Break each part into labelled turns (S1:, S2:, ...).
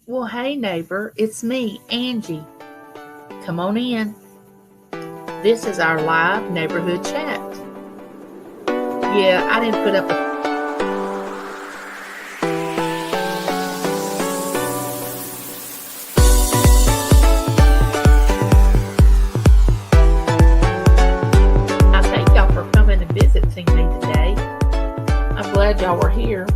S1: Well, hey, neighbor, it's me, Angie. Come on in. This is our live neighborhood chat. Yeah, I didn't put up a. I thank y'all for coming and visiting me today. I'm glad y'all were here.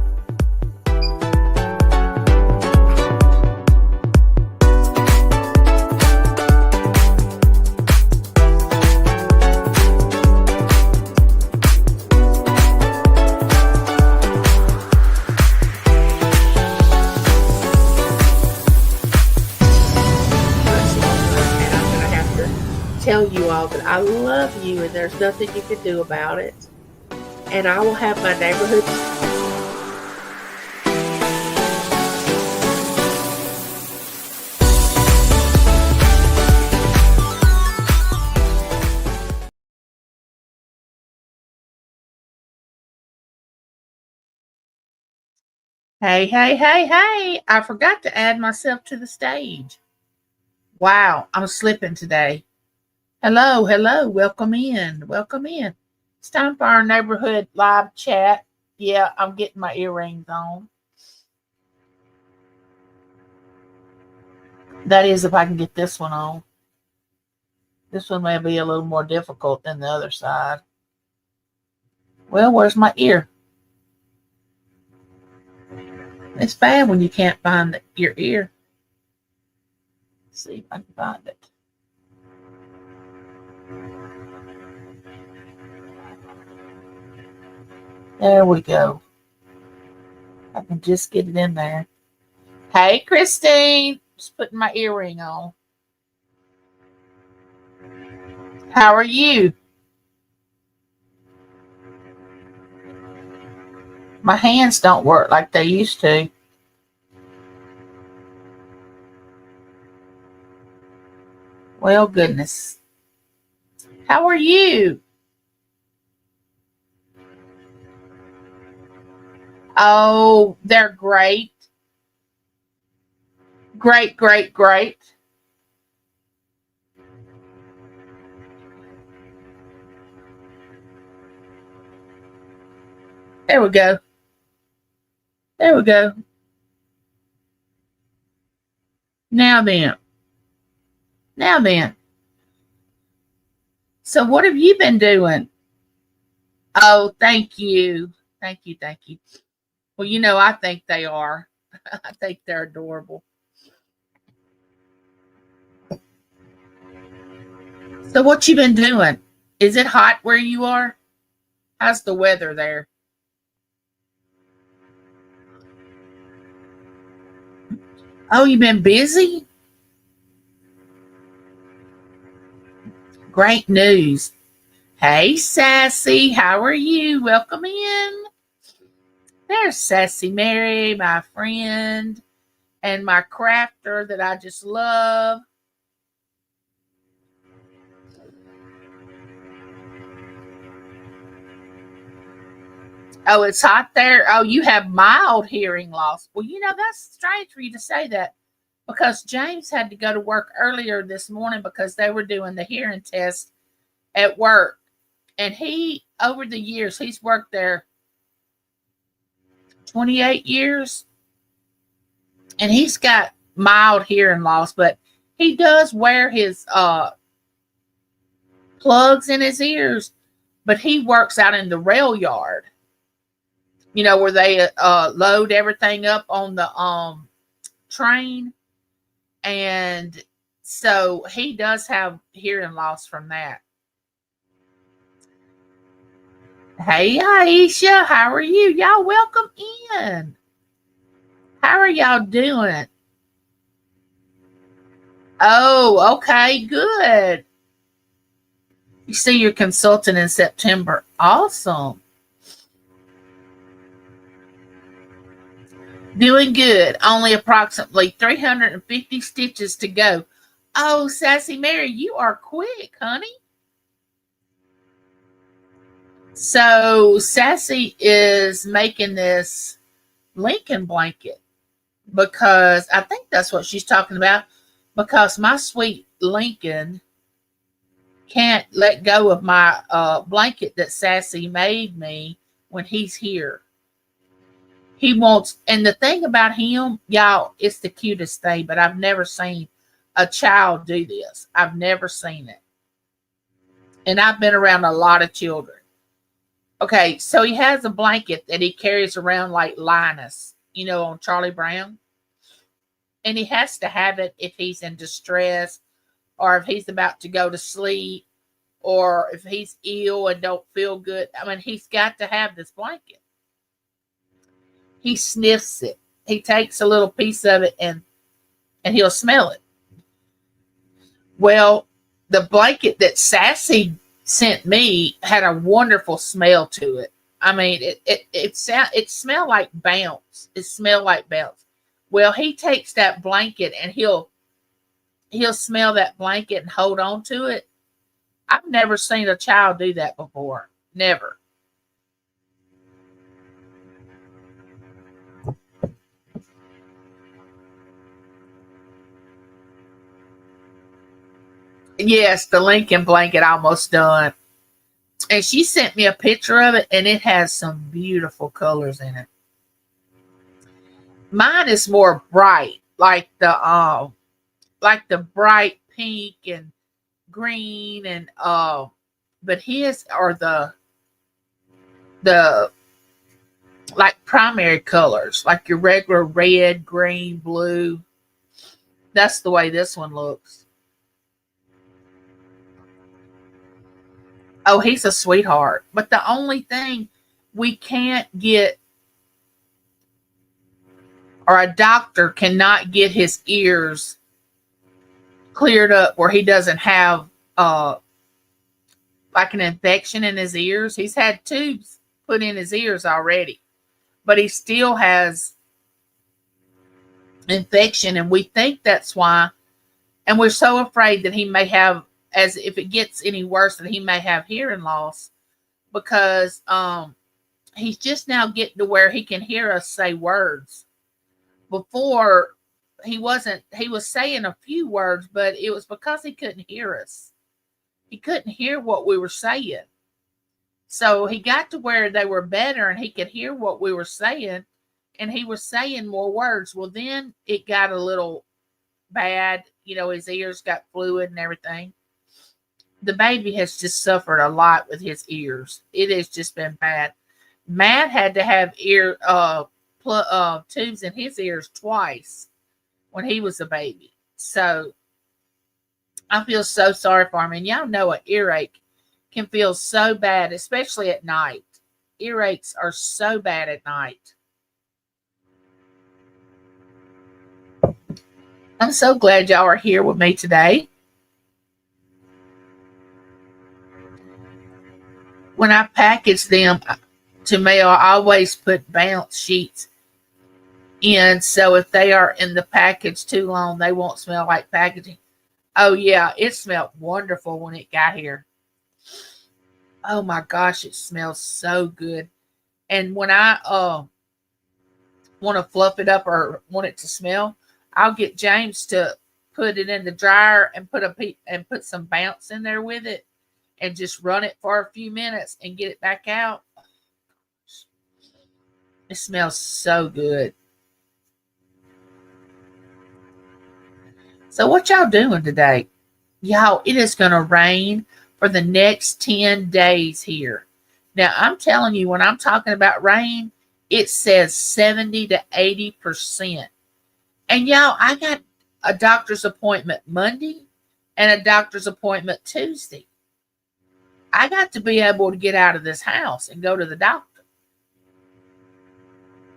S1: And I'm going to have to tell you all that I love you and there's nothing you can do about it. And I will have my neighborhood. Hey, hey, hey, hey. I forgot to add myself to the stage. Wow, I'm slipping today. Hello, hello. Welcome in. Welcome in. It's time for our neighborhood live chat. Yeah, I'm getting my earrings on. That is, if I can get this one on. This one may be a little more difficult than the other side. Well, where's my ear? It's bad when you can't find your ear. Let's see if I can find it. There we go. I can just get it in there. Hey, Christine. Just putting my earring on. How are you? My hands don't work like they used to. Well, goodness. How are you? Oh, they're great. Great, great, great. There we go. There we go. Now then. Now then. So what have you been doing? Oh, thank you. Thank you. Thank you. Well, I think they are. I think they're adorable. So what you been doing? Is it hot where you are? How's the weather there? Oh, you been busy? Great news. Hey, Sassy, how are you? Welcome in. There's Sassy Mary, my friend, and my crafter that I just love. Oh, it's hot there. Oh, you have mild hearing loss. Well, that's strange for you to say that because James had to go to work earlier this morning because they were doing the hearing test at work. And over the years, he's worked there 28 years and he's got mild hearing loss, but he does wear his plugs in his ears, but he works out in the rail yard, where they load everything up on the train. And so he does have hearing loss from that. Hey, Aisha, how are you? Y'all welcome in. How are y'all doing? Oh, okay, good. You see your consultant in September. Awesome. Doing good. Only approximately 350 stitches to go. Oh, Sassy Mary, you are quick, honey. So Sassy is making this Lincoln blanket. because I think that's what she's talking about. Because my sweet Lincoln can't let go of my blanket that Sassy made me when he's here. He wants, and the thing about him, y'all, it's the cutest thing, but I've never seen a child do this. I've never seen it. And I've been around a lot of children. Okay, so he has a blanket that he carries around like Linus, on Charlie Brown. And he has to have it if he's in distress or if he's about to go to sleep or if he's ill and don't feel good. I mean, he's got to have this blanket. He sniffs it. He takes a little piece of it and he'll smell it. Well, the blanket that Sassy sent me had a wonderful smell to it. I mean, it smelled like bounce. It smelled like bounce. Well, he takes that blanket and he'll smell that blanket and hold on to it. I've never seen a child do that before. Never. Yes, the Lincoln blanket almost done. And she sent me a picture of it, and it has some beautiful colors in it. Mine is more bright, like the bright pink and green and but his are the like primary colors, like your regular red, green, blue. That's the way this one looks. Oh, he's a sweetheart. But the only thing we can't get, or a doctor cannot get his ears cleared up where he doesn't have like an infection in his ears. He's had tubes put in his ears already, but he still has infection, and we think that's why. And we're so afraid that he may have, as if it gets any worse, that he may have hearing loss because he's just now getting to where he can hear us say words. Before he wasn't, he was saying a few words, but it was because he couldn't hear us. He couldn't hear what we were saying. So he got to where they were better and he could hear what we were saying and he was saying more words. Well, then it got a little bad. His ears got fluid and everything. The baby has just suffered a lot with his ears. It has just been bad. Matt had to have tubes in his ears twice when he was a baby. So I feel so sorry for him. And y'all know an earache can feel so bad, especially at night. Earaches are so bad at night. I'm so glad y'all are here with me today. When I package them to mail, I always put bounce sheets in. So if they are in the package too long, they won't smell like packaging. Oh, yeah, it smelled wonderful when it got here. Oh, my gosh, it smells so good. And when I want to fluff it up or want it to smell, I'll get James to put it in the dryer and put some bounce in there with it and just run it for a few minutes and get it back out. It smells so good. So what y'all doing today? Y'all, it is going to rain for the next 10 days here. Now, I'm telling you, when I'm talking about rain, it says 70 to 80%. And y'all, I got a doctor's appointment Monday and a doctor's appointment Tuesday. I got to be able to get out of this house and go to the doctor.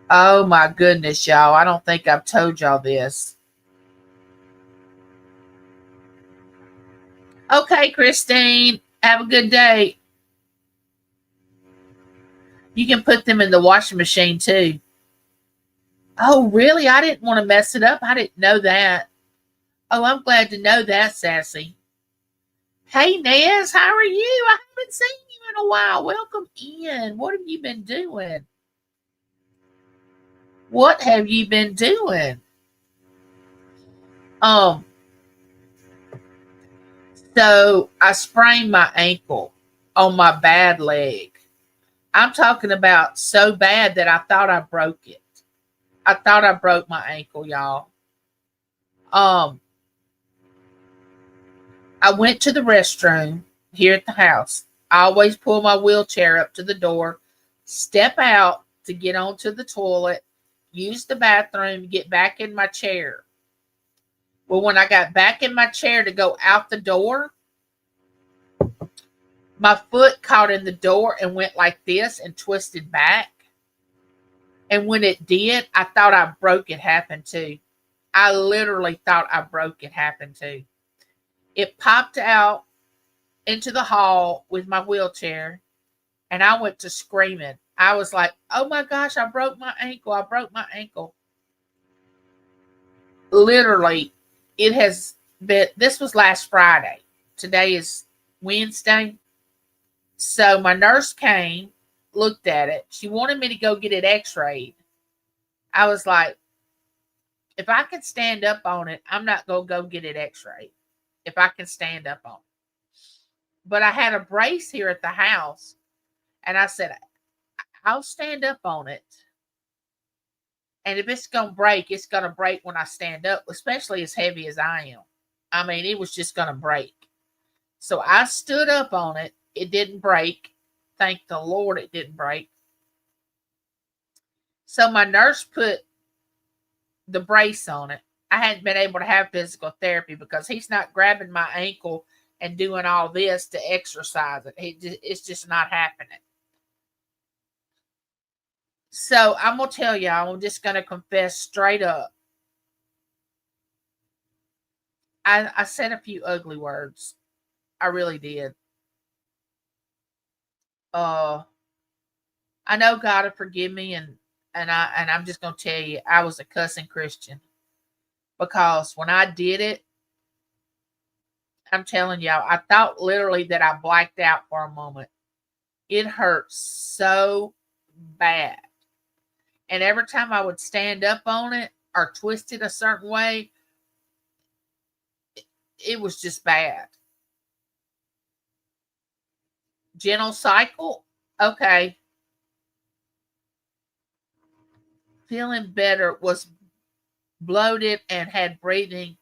S1: Oh my goodness, y'all. I don't think I've told y'all this. Okay, Christine, have a good day. You can put them in the washing machine too. Oh, really? I didn't want to mess it up. I didn't know that. Oh, I'm glad to know that, Sassy. Hey, Nez, how are you? I haven't seen you in a while. Welcome in. What have you been doing? What have you been doing? Um, so I sprained my ankle on my bad leg. I'm talking about so bad that I thought I broke it. I thought I broke my ankle, y'all. Um, I went to the restroom here at the house. I always pull my wheelchair up to the door, step out to get onto the toilet, use the bathroom, get back in my chair. Well, when I got back in my chair to go out the door, my foot caught in the door and went like this and twisted back. And when it did, I thought I broke it happened too. I literally thought I broke it happened too. It popped out into the hall with my wheelchair and I went to screaming. I was like, oh my gosh, I broke my ankle. I broke my ankle. Literally, it has been, this was last Friday. Today is Wednesday. So my nurse came, looked at it. She wanted me to go get it x rayed. I was like, if I can stand up on it, I'm not going to go get it x rayed. If I can stand up on it. But I had a brace here at the house. And I said, I'll stand up on it. And if it's going to break, it's going to break when I stand up, especially as heavy as I am. I mean, it was just going to break. So I stood up on it. It didn't break. Thank the Lord it didn't break. So my nurse put the brace on it. I hadn't been able to have physical therapy because he's not grabbing my ankle and doing all this to exercise it. It's just not happening. So I'm going to tell y'all, I'm just going to confess straight up. I said a few ugly words. I really did. I know God will forgive me, and I'm just gonna tell you, I was a cussing Christian because when I did it, I'm telling y'all, I thought literally that I blacked out for a moment. It hurt so bad, and every time I would stand up on it or twist it a certain way, it was just bad. Gentle cycle, okay. Feeling better, was bloated and had breathing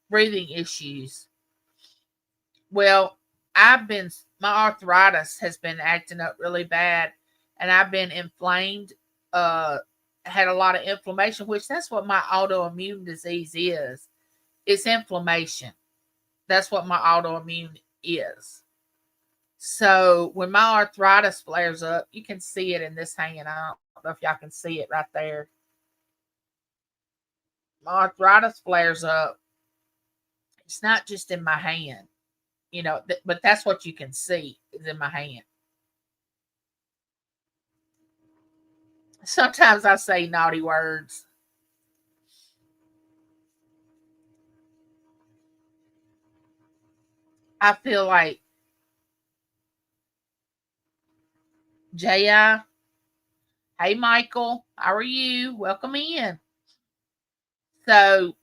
S1: issues. Well, my arthritis has been acting up really bad and I've been inflamed, had a lot of inflammation, which that's what my autoimmune disease is. It's inflammation. That's what my autoimmune is. So when my arthritis flares up, you can see it in this hand. I don't know if y'all can see it right there. My arthritis flares up. It's not just in my hand, but that's what you can see is in my hand. Sometimes I say naughty words. I feel like J.I. Hey, Michael, how are you? Welcome in. So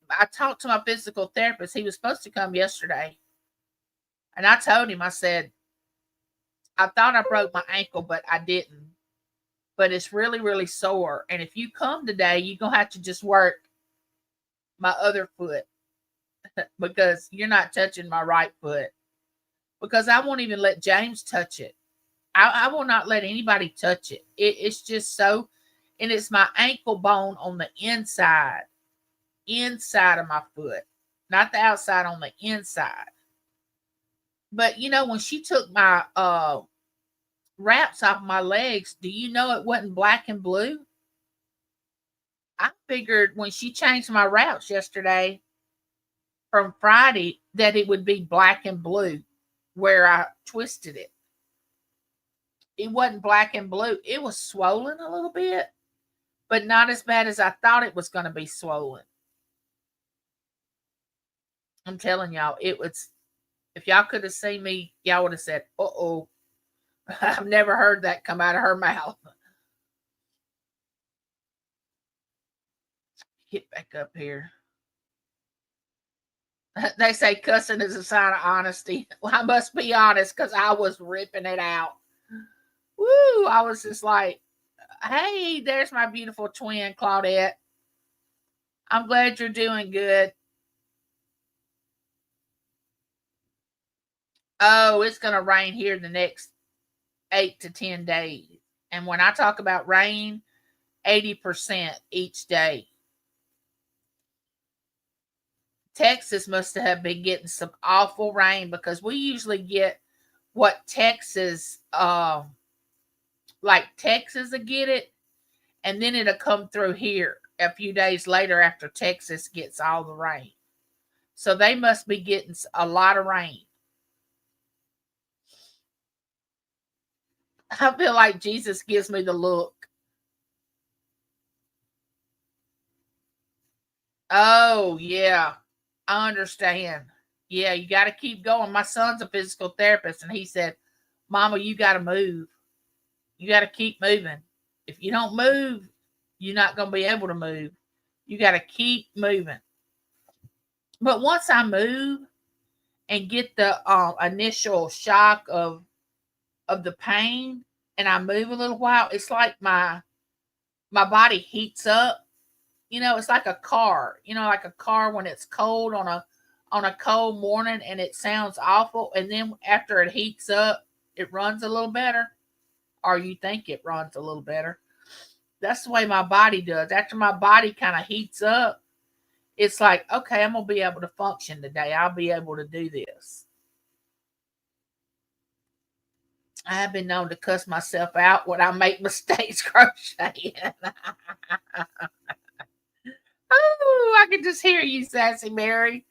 S1: I talked to my physical therapist. He was supposed to come yesterday. And I told him, I said, I thought I broke my ankle, but I didn't. But it's really, really sore. And if you come today, you're going to have to just work my other foot because you're not touching my right foot. Because I won't even let James touch it. I will not let anybody touch it. It's just so, and it's my ankle bone on the inside of my foot, not the outside, on the inside. But when she took my wraps off my legs, do you know it wasn't black and blue? I figured when she changed my wraps yesterday from Friday that it would be black and blue where I twisted it. It wasn't black and blue. It was swollen a little bit, but not as bad as I thought it was going to be swollen. I'm telling y'all, it was, if y'all could have seen me, y'all would have said, uh-oh. I've never heard that come out of her mouth. Get back up here. They say cussing is a sign of honesty. Well, I must be honest because I was ripping it out. Woo! I was just like, hey, there's my beautiful twin, Claudette. I'm glad you're doing good. Oh, it's going to rain here the next 8 to 10 days. And when I talk about rain, 80% each day. Texas must have been getting some awful rain because we usually get what Texas, like Texas will get it, and then it'll come through here a few days later after Texas gets all the rain. So they must be getting a lot of rain. I feel like Jesus gives me the look. Oh, yeah. I understand. Yeah, you got to keep going. My son's a physical therapist, and he said, Mama, you got to move. You got to keep moving. If you don't move, you're not going to be able to move. You got to keep moving. But once I move and get the initial shock of the pain, and I move a little while, it's like my body heats up. It's like a car. Like a car when it's cold on a cold morning and it sounds awful, and then after it heats up, it runs a little better, or you think it runs a little better. That's the way my body does. After my body kind of heats up, it's like, okay, I'm gonna be able to function today. I'll be able to do this. I have been known to cuss myself out when I make mistakes crocheting. Oh, I can just hear you, Sassy Mary,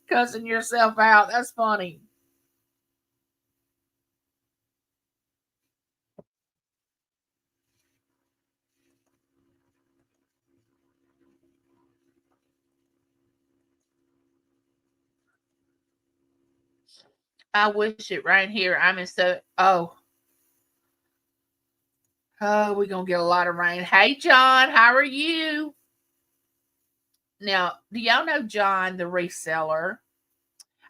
S1: cussing yourself out. That's funny. I wish it right here. I'm in so. Oh, we're gonna get a lot of rain. Hey, John, how are you? Now, do y'all know John, the reseller?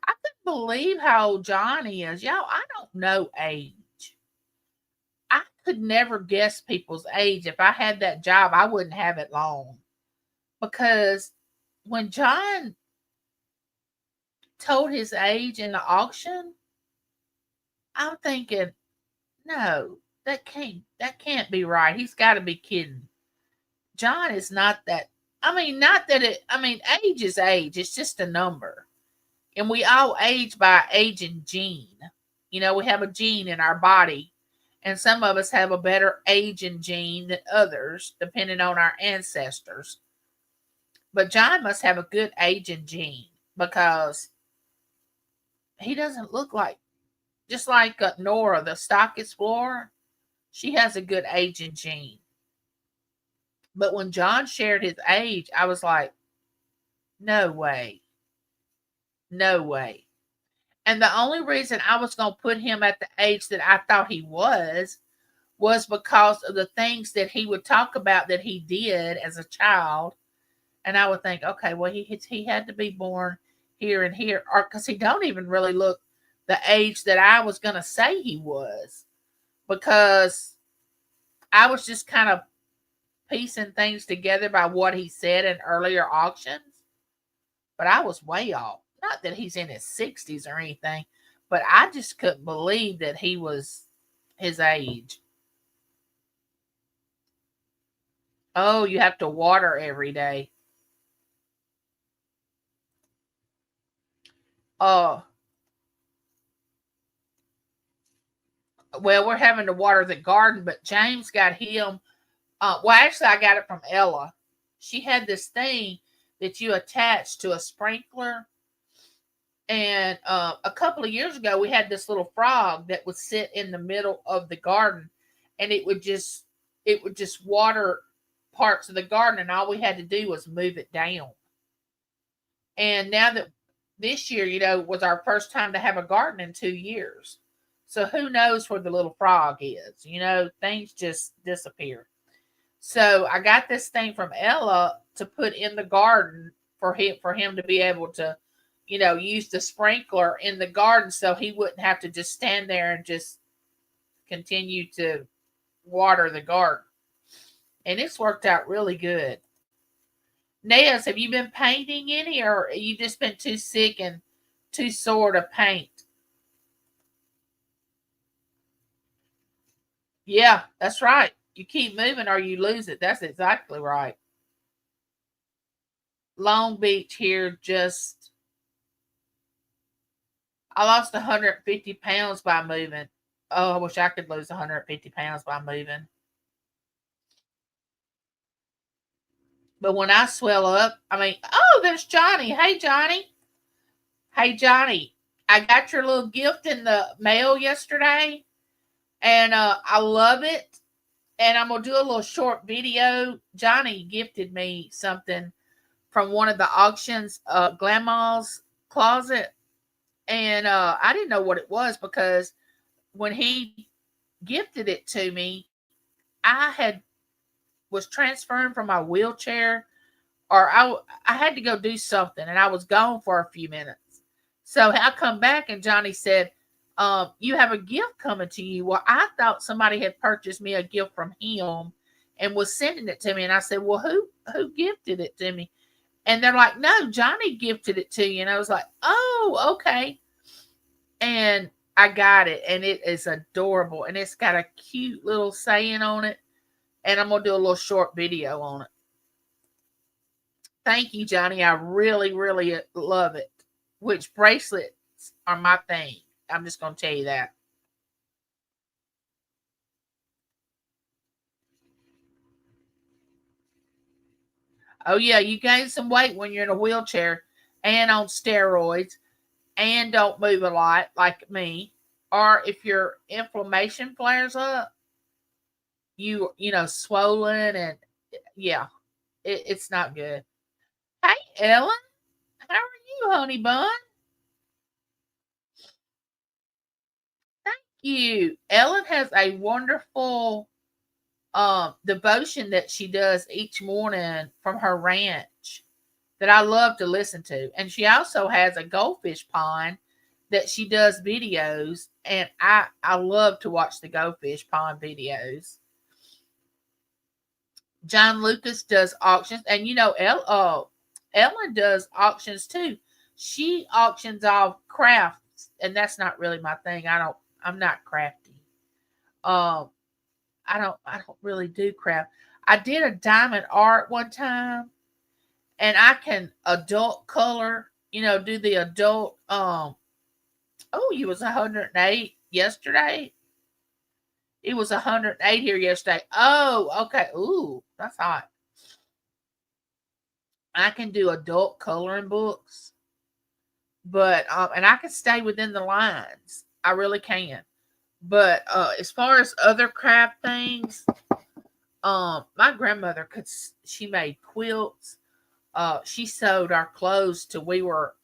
S1: I couldn't believe how old John is. Y'all, I don't know age. I could never guess people's age. If I had that job, I wouldn't have it long. Because when John told his age in the auction, I'm thinking, no, that can't be right. He's got to be kidding. John is not that. I mean, not that it. I mean, age is age. It's just a number, and we all age by aging gene. We have a gene in our body, and some of us have a better aging gene than others, depending on our ancestors. But John must have a good aging gene because he doesn't look like, just like Nora, the stock explorer. She has a good aging gene. But when John shared his age, I was like, no way. No way. And the only reason I was going to put him at the age that I thought he was because of the things that he would talk about that he did as a child. And I would think, okay, well, he had to be born here and here, or because he don't even really look the age that I was going to say he was, because I was just kind of piecing things together by what he said in earlier auctions. But I was way off. Not that he's in his 60s or anything, but I just couldn't believe that he was his age. Oh, you have to water every day. Oh, well, we're having to water the garden, but James got him. Well, actually, I got it from Ella. She had this thing that you attach to a sprinkler. And a couple of years ago, we had this little frog that would sit in the middle of the garden, and it would just water parts of the garden, and all we had to do was move it down. And now that this year, was our first time to have a garden in 2 years. So who knows where the little frog is? Things just disappear. So I got this thing from Ella to put in the garden for him to be able to, use the sprinkler in the garden so he wouldn't have to just stand there and just continue to water the garden. And it's worked out really good. Nez, have you been painting any, or you just been too sick and too sore to paint? Yeah, that's right. You keep moving or you lose it. That's exactly right. Long Beach here I lost 150 pounds by moving. Oh, I wish I could lose 150 pounds by moving. But when I swell up, oh, there's Johnny. Hey, Johnny. Hey, Johnny. I got your little gift in the mail yesterday, and I love it. And I'm going to do a little short video. Johnny gifted me something from one of the auctions, Grandma's Closet. And I didn't know what it was because when he gifted it to me, was transferring from my wheelchair, or I had to go do something, and I was gone for a few minutes. So I come back, and Johnny said, "You have a gift coming to you." Well, I thought somebody had purchased me a gift from him and was sending it to me, and I said, "Well, who gifted it to me?" And they're like, "No, Johnny gifted it to you." And I was like, "Oh, okay." And I got it, and it is adorable, and it's got a cute little saying on it, and I'm gonna do a little short video on it. Thank you, Johnny. I really, really love it. Which bracelets are my thing. I'm just gonna tell you that. Oh yeah, you gain some weight when you're in a wheelchair and on steroids and don't move a lot like me. Or if your inflammation flares up, swollen, and yeah, it's not good. Hey, Ellen, how are you, honey bun? Thank you. Ellen has a wonderful devotion that she does each morning from her ranch that I love to listen to. And she also has a goldfish pond that she does videos, and I love to watch the goldfish pond videos. John Lucas does auctions, and Ellen does auctions too. She auctions off crafts, and that's not really my thing. I'm not crafty. Um, I don't really do craft. I did a diamond art one time, and I can adult color, do the adult. Oh, you was 108 yesterday. It was 108 here yesterday. Oh, okay. Ooh, that's hot. I can do adult coloring books, but and I can stay within the lines. I really can. But as far as other craft things, my grandmother she made quilts. She sewed our clothes till we were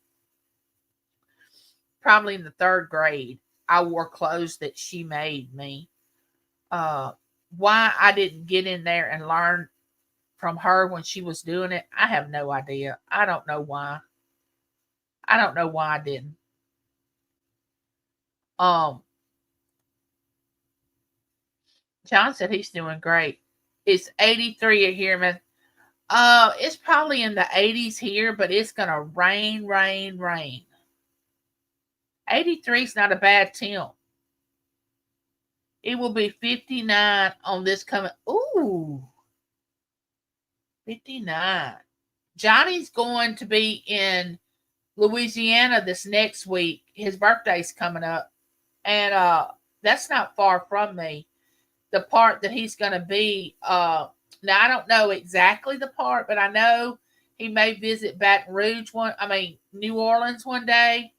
S1: probably in the third grade. I wore clothes that she made me. Why I didn't get in there and learn from her when she was doing it, I have no idea. I don't know why. I don't know why I didn't. Um, John said he's doing great. It's 83 here, man. It's probably in the 80s here, but it's gonna rain, rain, rain. 83 is not a bad temp. It will be 59 on this coming. Ooh, 59. Johnny's going to be in Louisiana this next week. His birthday's coming up. And that's not far from me. The part that he's going to be, now I don't know exactly the part, but I know he may visit New Orleans one day,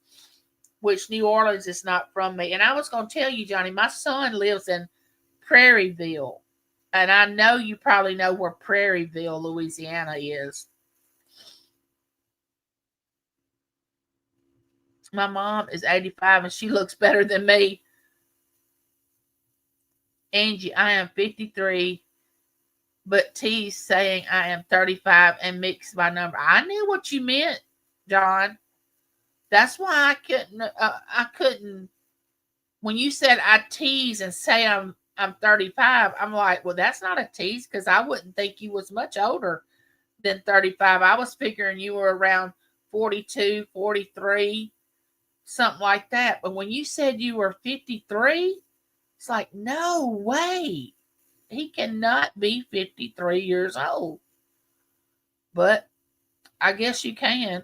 S1: which New Orleans is not from me. And I was going to tell you, Johnny, my son lives in Prairieville. And I know you probably know where Prairieville, Louisiana is. My mom is 85 and she looks better than me. Angie, I am 53, but T's saying I am 35 and mixed my number. I knew what you meant, John. That's why I couldn't, when you said I tease and say I'm 35, I'm like, well, that's not a tease because I wouldn't think you was much older than 35. I was figuring you were around 42, 43, something like that. But when you said you were 53, it's like, no way. He cannot be 53 years old. But I guess you can.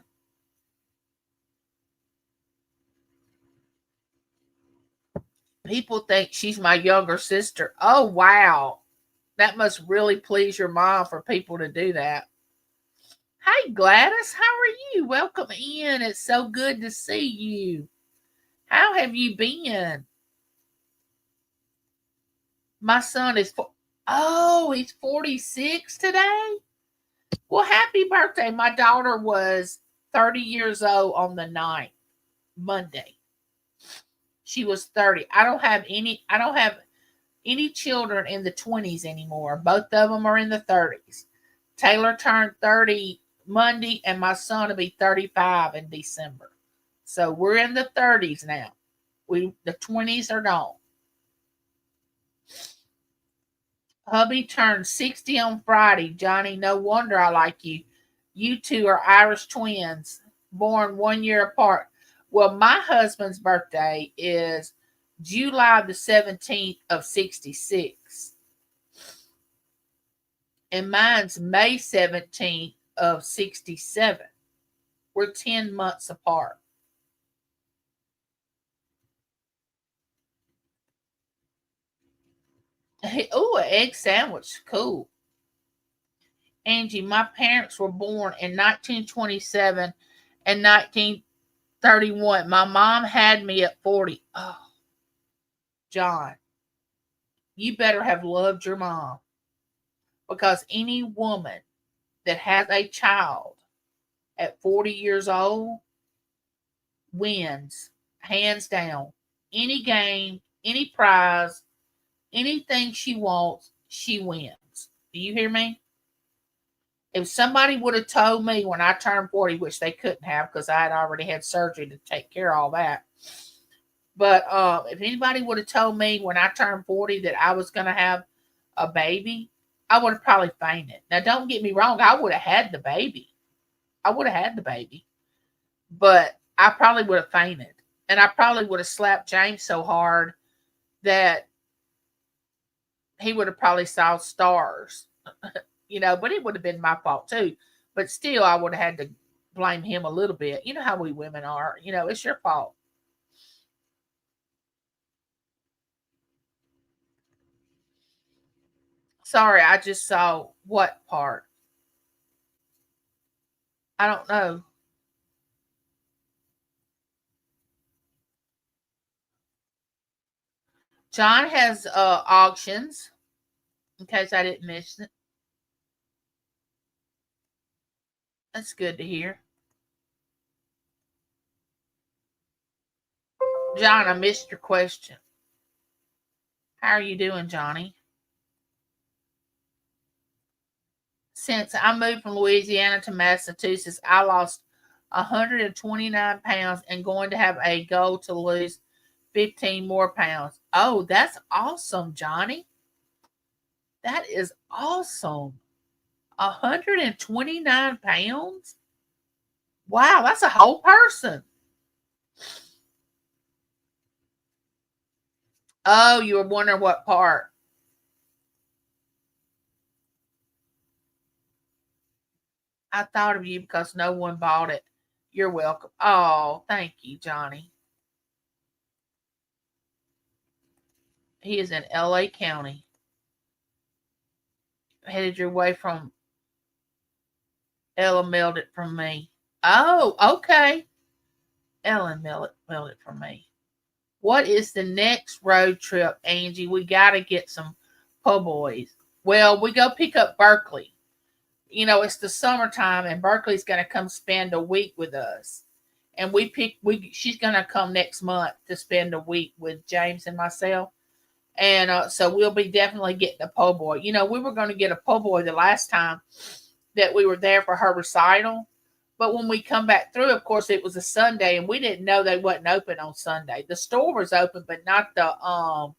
S1: People think she's my younger sister. Oh, wow. That must really please your mom for people to do that. Hey, Gladys, how are you? Welcome in. It's so good to see you. How have you been? My son is, oh, he's 46 today? Well, happy birthday. My daughter was 30 years old on the 9th, Monday. She was 30. I don't have any children in the 20s anymore. Both of them are in the 30s. Taylor turned 30 Monday, and my son will be 35 in December. So we're in the 30s now. The 20s are gone. Hubby turned 60 on Friday. Johnny, no wonder I like you. You two are Irish twins, born 1 year apart. Well, my husband's birthday is July the 17th of 66. And mine's May 17th of 67. We're 10 months apart. Oh, an egg sandwich. Cool. Angie, my parents were born in 1927 and 1931. My mom had me at 40. Oh, John, you better have loved your mom because any woman that has a child at 40 years old wins hands down. Any game, any prize, anything she wants, she wins. Do you hear me? If somebody would have told me when I turned 40, which they couldn't have because I had already had surgery to take care of all that. But if anybody would have told me when I turned 40 that I was going to have a baby, I would have probably fainted. Now, don't get me wrong, I would have had the baby. I would have had the baby. But I probably would have fainted. And I probably would have slapped James so hard that he would have probably saw stars. But it would have been my fault too. But still, I would have had to blame him a little bit. You know how we women are. It's your fault. Sorry, I just saw what part? I don't know. John has auctions, in case I didn't miss it. That's good to hear. John, I missed your question. How are you doing, Johnny? Since I moved from Louisiana to Massachusetts, I lost 129 pounds and going to have a goal to lose 15 more pounds. Oh, that's awesome, Johnny. That is awesome. 129 pounds? Wow, that's a whole person. Oh, you were wondering what part. I thought of you because no one bought it. You're welcome. Oh, thank you, Johnny. He is in LA County. Headed your way from Ella mailed it from me. Oh, okay. Ellen mailed it from me. What is the next road trip, Angie? We got to get some po' boys. Well, we go pick up Berkeley. It's the summertime, and Berkeley's going to come spend a week with us. And she's going to come next month to spend a week with James and myself. And so we'll be definitely getting a po' boy. You know, we were going to get a po' boy the last time that we were there for her recital. But when we come back through, of course, it was a Sunday, and we didn't know they wasn't open on Sunday. The store was open, but not the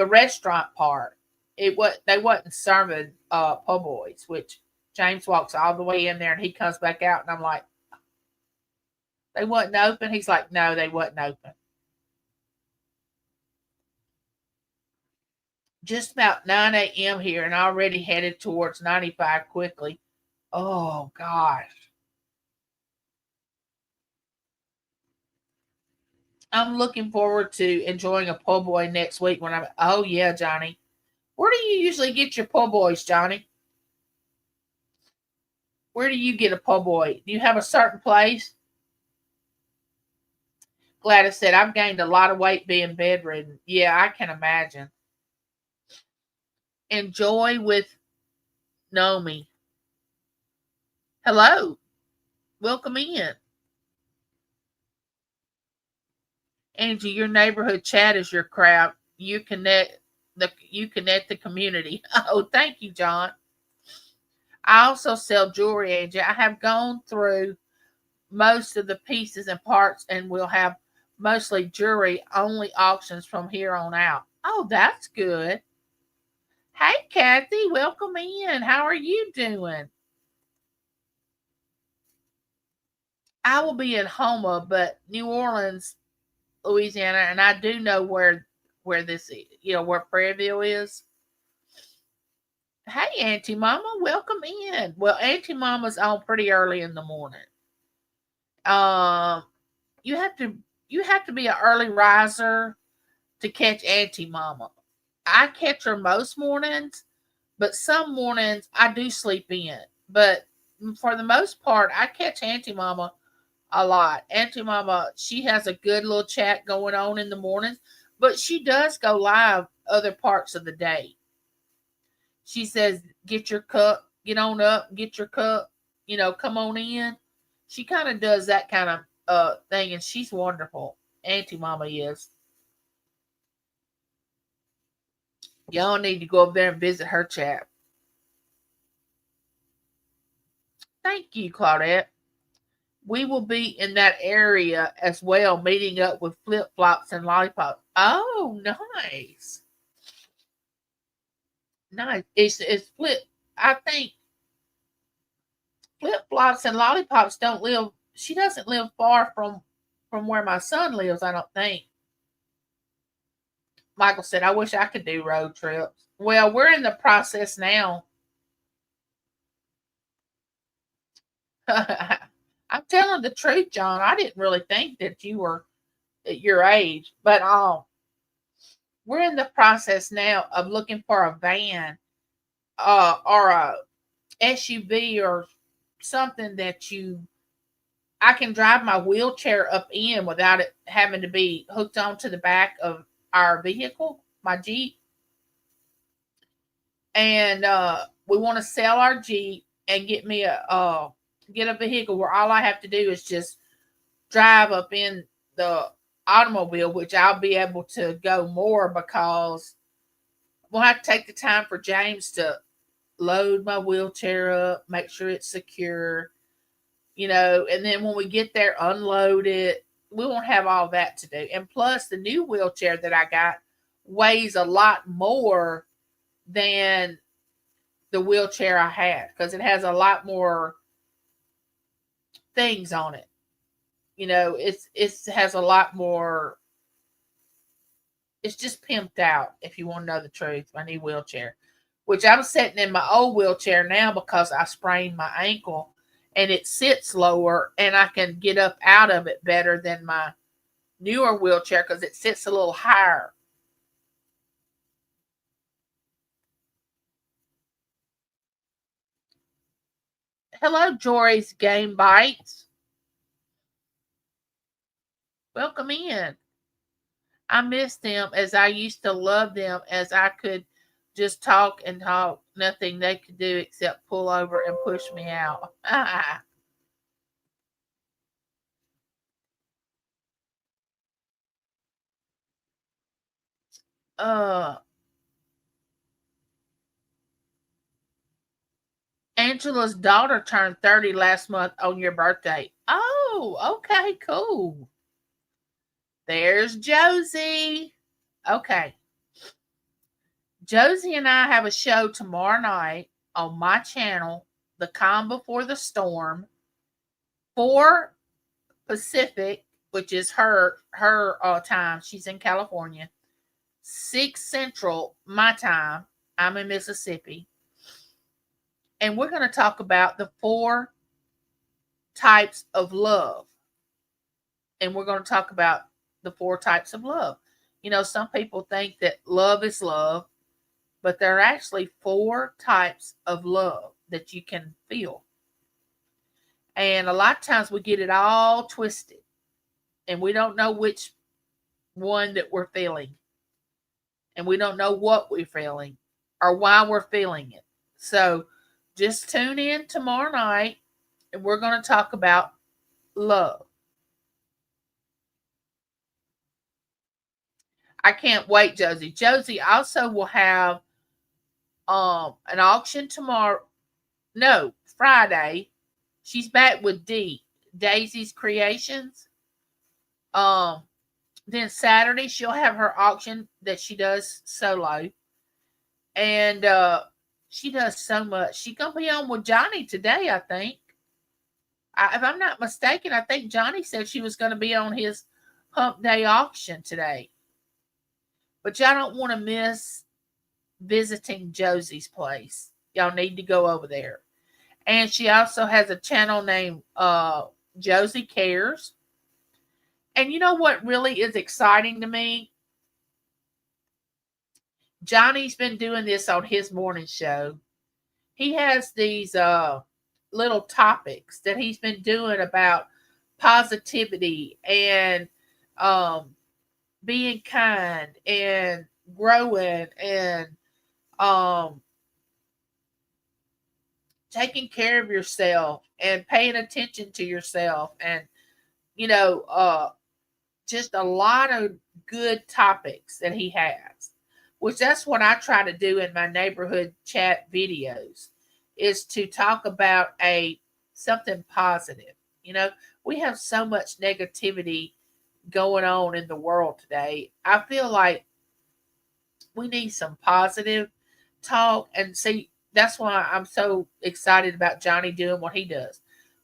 S1: restaurant part. It was they wasn't serving po' boys, which James walks all the way in there, and he comes back out, and I'm like, they wasn't open. He's like, no, they wasn't open. Just about 9 a.m. here, and already headed towards 95 quickly. Oh gosh. I'm looking forward to enjoying a po' boy next week when I'm. Oh yeah, Johnny. Where do you usually get your po' boys, Johnny? Where do you get a po' boy? Do you have a certain place? Gladys said, I've gained a lot of weight being bedridden. Yeah, I can imagine. Enjoy with Nomi. Hello. Welcome in. Angie, your neighborhood chat is your crowd. You connect the community. Oh, thank you, John. I also sell jewelry, Angie. I have gone through most of the pieces and parts and will have mostly jewelry only auctions from here on out. Oh, that's good. Hey, Kathy, welcome in. How are you doing? I will be in Homa, but New Orleans, Louisiana, and I do know where this is, where Prairieville is. Hey, Auntie Mama, welcome in. Well, Auntie Mama's on pretty early in the morning. Um, you have to you have to be an early riser to catch Auntie Mama. I catch her most mornings, but some mornings I do sleep in. But for the most part, I catch Auntie Mama a lot. Auntie Mama, she has a good little chat going on in the mornings, but she does go live other parts of the day. She says, "Get your cup, get on up, get your cup, come on in." She kind of does that kind of thing, and she's wonderful. Auntie Mama is. Y'all need to go up there and visit her chat. Thank you, Claudette. We will be in that area as well, meeting up with flip flops and lollipops. Oh, nice. Nice. It's flip. I think flip flops and lollipops don't live. She doesn't live far from where my son lives. I don't think. Michael said, "I wish I could do road trips." Well, we're in the process now. I'm telling the truth, John. I didn't really think that you were at your age, but we're in the process now of looking for a van, or a SUV or something that I can drive my wheelchair up in without it having to be hooked onto the back of our vehicle, my Jeep. And we want to sell our Jeep and get a vehicle where all I have to do is just drive up in the automobile, which I'll be able to go more because we'll have to take the time for James to load my wheelchair up, make sure it's secure, and then when we get there, unload it. We won't have all that to do. And plus, the new wheelchair that I got weighs a lot more than the wheelchair I had because it has a lot more things on it. It has a lot more. It's just pimped out. If you want to know the truth, my new wheelchair, which I'm sitting in my old wheelchair now because I sprained my ankle, and it sits lower, and I can get up out of it better than my newer wheelchair because it sits a little higher. Hello, Jory's Game Bites. Welcome in. I miss them as I used to love them as I could just talk and talk. Nothing they could do except pull over and push me out. Uh, Angela's daughter turned 30 last month on your birthday. Oh, okay, cool. There's Josie. Okay. Josie and I have a show tomorrow night on my channel, The Calm Before the Storm, 4 Pacific, which is her time. She's in California. 6 Central, my time. I'm in Mississippi. And we're going to talk about the 4 types of love. And we're going to talk about the 4 types of love. You know, some people think that love is love, but there are actually 4 types of love that you can feel. And a lot of times we get it all twisted and we don't know which one that we're feeling. And we don't know what we're feeling or why we're feeling it. So just tune in tomorrow night and we're going to talk about love. I can't wait, Josie. Josie also will have an auction tomorrow. No, Friday. She's back with Daisy's Creations. Then Saturday she'll have her auction that she does solo. And she does so much. She's gonna be on with Johnny today, I think. If I'm not mistaken, I think Johnny said she was gonna be on his hump day auction today. But y'all don't want to miss visiting Josie's place. Y'all need to go over there. And she also has a channel named Josie Cares. And you know what really is exciting to me? Johnny's been doing this on his morning show. He has these little topics that he's been doing about positivity and being kind and growing and taking care of yourself and paying attention to yourself and you know just a lot of good topics that he has, which that's what I try to do in my neighborhood chat videos, is to talk about something positive. You know, we have so much negativity going on in the world today. I feel like we need some positive talk. And see, that's why I'm so excited about Johnny doing what he does.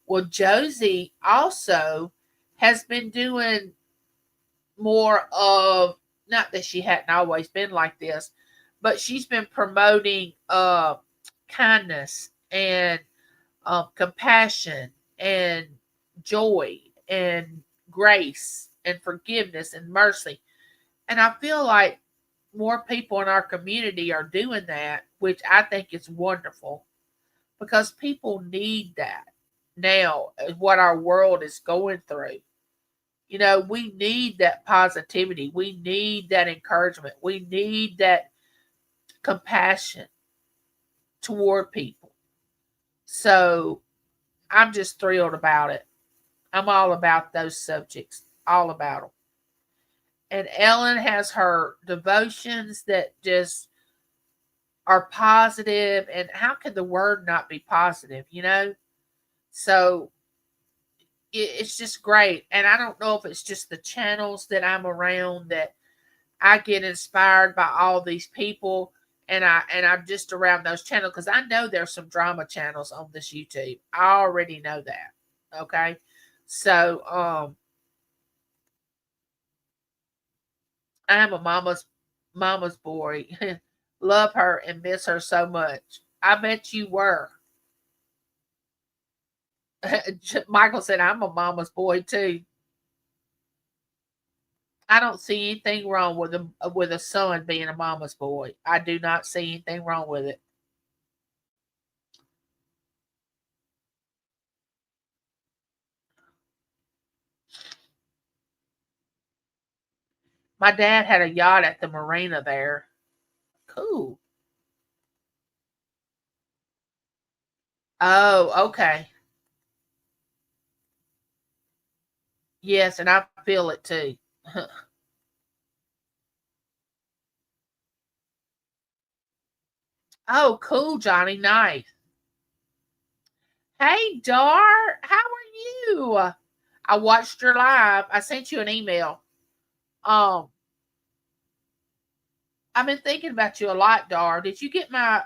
S1: Well, Josie also has been doing more of, not that she hadn't always been like this, but she's been promoting kindness and compassion and joy and grace and forgiveness and mercy. And I feel like more people in our community are doing that, which I think is wonderful because people need that now, what our world is going through. You know, we need that positivity. We need that encouragement. We need that compassion toward people. So I'm just thrilled about it. I'm all about those subjects, all about them. And Ellen has her devotions that just are positive. And how can the word not be positive, you know? So it's just great. And I don't know if it's just the channels that I'm around that I get inspired by all these people, and I'm just around those channels because I know there's some drama channels on this YouTube. I already know that. Okay. So I am a mama's boy. Love her and miss her so much. I bet you were. Michael said I'm a mama's boy too. I don't see anything wrong with a son being a mama's boy. I do not see anything wrong with it. My dad had a yacht at the marina there. Cool. Oh, okay. Yes, and I feel it too. Oh, cool, Johnny. Nice. Hey, Dar. How are you? I watched your live. I sent you an email. Um, I've been thinking about you a lot, Dar. Did you get my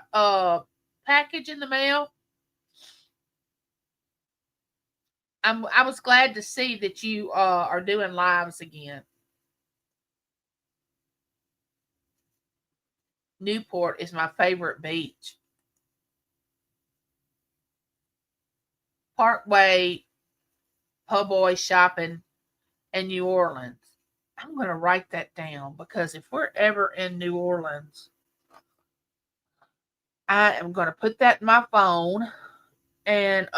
S1: package in the mail? I was glad to see that you are doing lives again. Newport is my favorite beach. Parkway, po' boy shopping, and New Orleans. I'm going to write that down because if we're ever in New Orleans, I am going to put that in my phone. And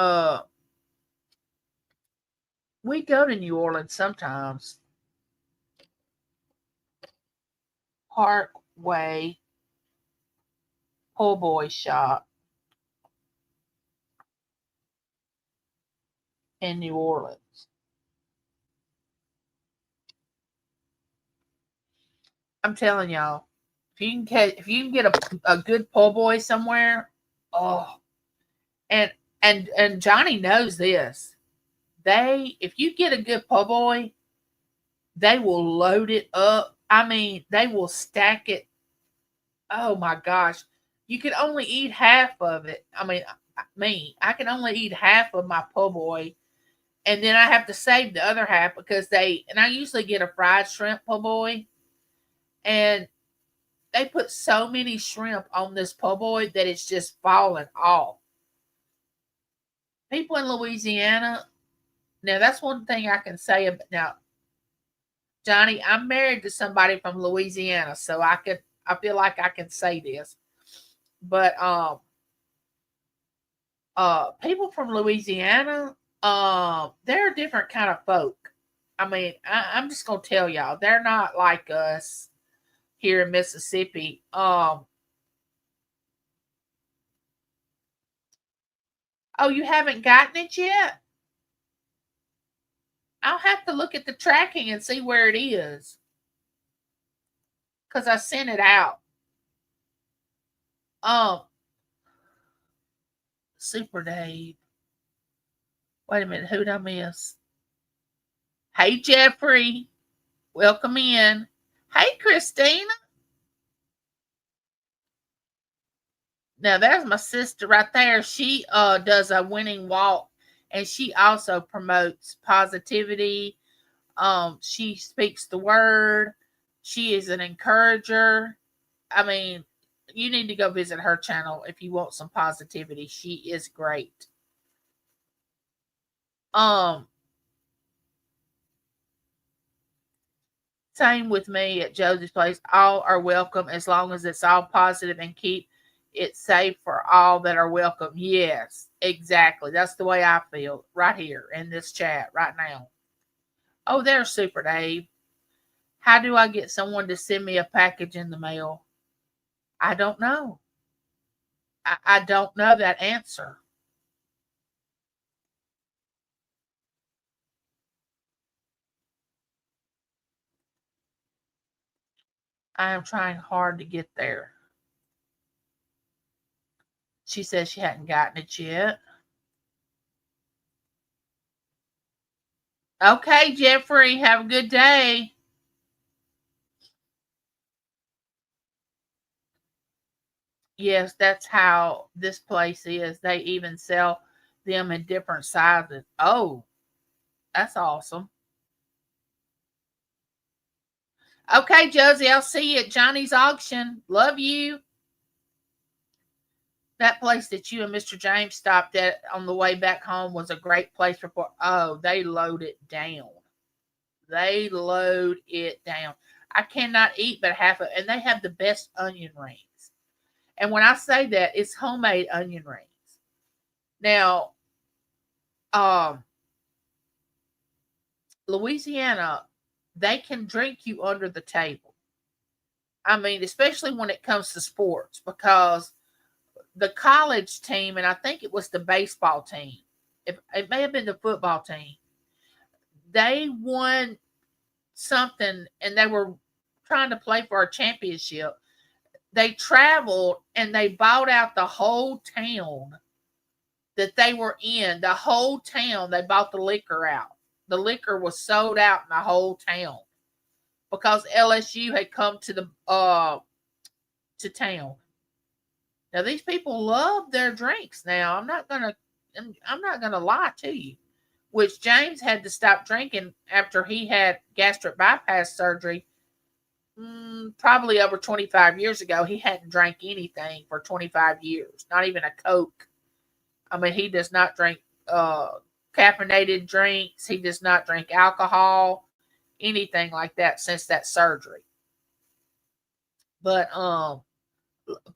S1: we go to New Orleans sometimes. Parkway po' boy shop in New Orleans. I'm telling y'all, if you can get a good po' boy somewhere, oh, and and Johnny knows this. If you get a good po' boy, they will load it up. I mean, they will stack it. Oh my gosh, you can only eat half of it. I mean, I can only eat half of my po' boy, and then I have to save the other half because and I usually get a fried shrimp po' boy, and they put so many shrimp on this po' boy that it's just falling off. People in Louisiana, now that's one thing I can say about now, Johnny, I'm married to somebody from Louisiana, so I feel like I can say this. But people from Louisiana, they're a different kind of folk. I mean, I'm just gonna tell y'all, they're not like us here in Mississippi. Oh, you haven't gotten it yet? I'll have to look at the tracking and see where it is because I sent it out. Um, Super Dave. Wait a minute, who'd I miss? Hey, Jeffrey. Welcome in. Hey, Christina. Now there's my sister right there. She does a winning walk, and she also promotes positivity. She speaks the word. She is an encourager. I mean, you need to go visit her channel if you want some positivity. She is great. Um, Same with me at Josie's Place. All are welcome as long as it's all positive and keep it safe for all that are welcome. Yes, exactly. That's the way I feel right here in this chat right now. Oh, there's Super Dave. How do I get someone to send me a package in the mail? I don't know. I don't know that answer. I am trying hard to get there. She says she hadn't gotten it yet. Okay, Jeffrey, have a good day. Yes, that's how this place is. They even sell them in different sizes. Oh, that's awesome. Okay, Josie, I'll see you at Johnny's auction. Love you. That place that you and Mr. James stopped at on the way back home was a great place for. Oh, they load it down. They load it down. I cannot eat but half of, and they have the best onion rings. And when I say that, it's homemade onion rings. Now, um, Louisiana, they can drink you under the table. I mean, especially when it comes to sports, because the college team, and I think it was the baseball team, if it may have been the football team, they won something and they were trying to play for a championship. they traveled and they bought out the whole town that they were in. The whole town, they bought the liquor out. The liquor was sold out in the whole town because LSU had come to the to town. Now these people love their drinks. Now I'm not gonna lie to you. Which James had to stop drinking after he had gastric bypass surgery. Probably over 25 years ago. He hadn't drank anything for 25 years, not even a Coke. I mean, he does not drink caffeinated drinks. He does not drink alcohol, anything like that since that surgery. But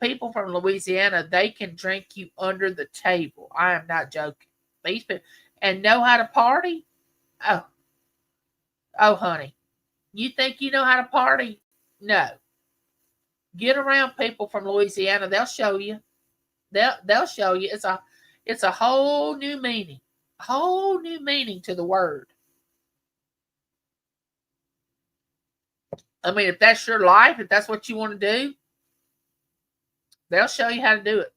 S1: people from Louisiana, they can drink you under the table. I am not joking. These people, and know how to party. Oh, honey, you think you know how to party? No. Get around people from Louisiana. They'll show you. They'll show you. It's a whole new meaning. Whole new meaning to the word. I mean, if that's your life, if that's what you want to do, they'll show you how to do it.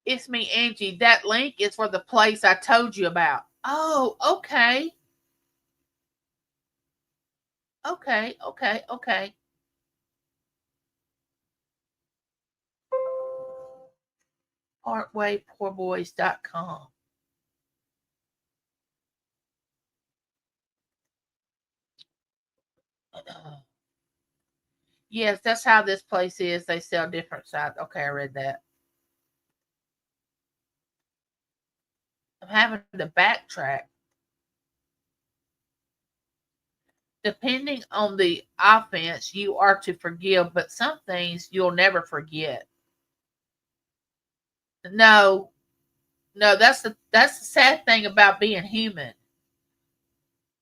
S1: It's me, Angie. That link is for the place I told you about. Oh, okay. Okay. Partwaypoorboys.com. Yes, that's how this place is. They sell different sides. Okay, I read that. I'm having to backtrack. Depending on the offense, you are to forgive, but some things you'll never forget. No, that's the sad thing about being human.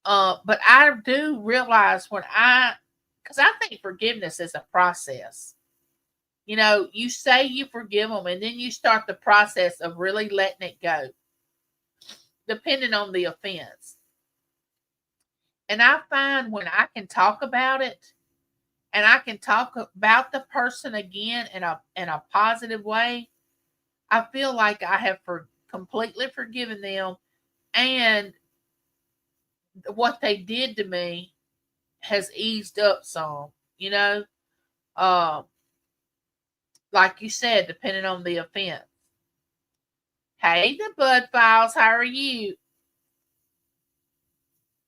S1: But I do realize because I think forgiveness is a process. You know, you say you forgive them, and then you start the process of really letting it go, depending on the offense. And I find when I can talk about it, and I can talk about the person again in a positive way, I feel like I have completely forgiven them, and what they did to me has eased up some. You know, uh, like you said, depending on the offense. Hey, the Bud Files, how are you?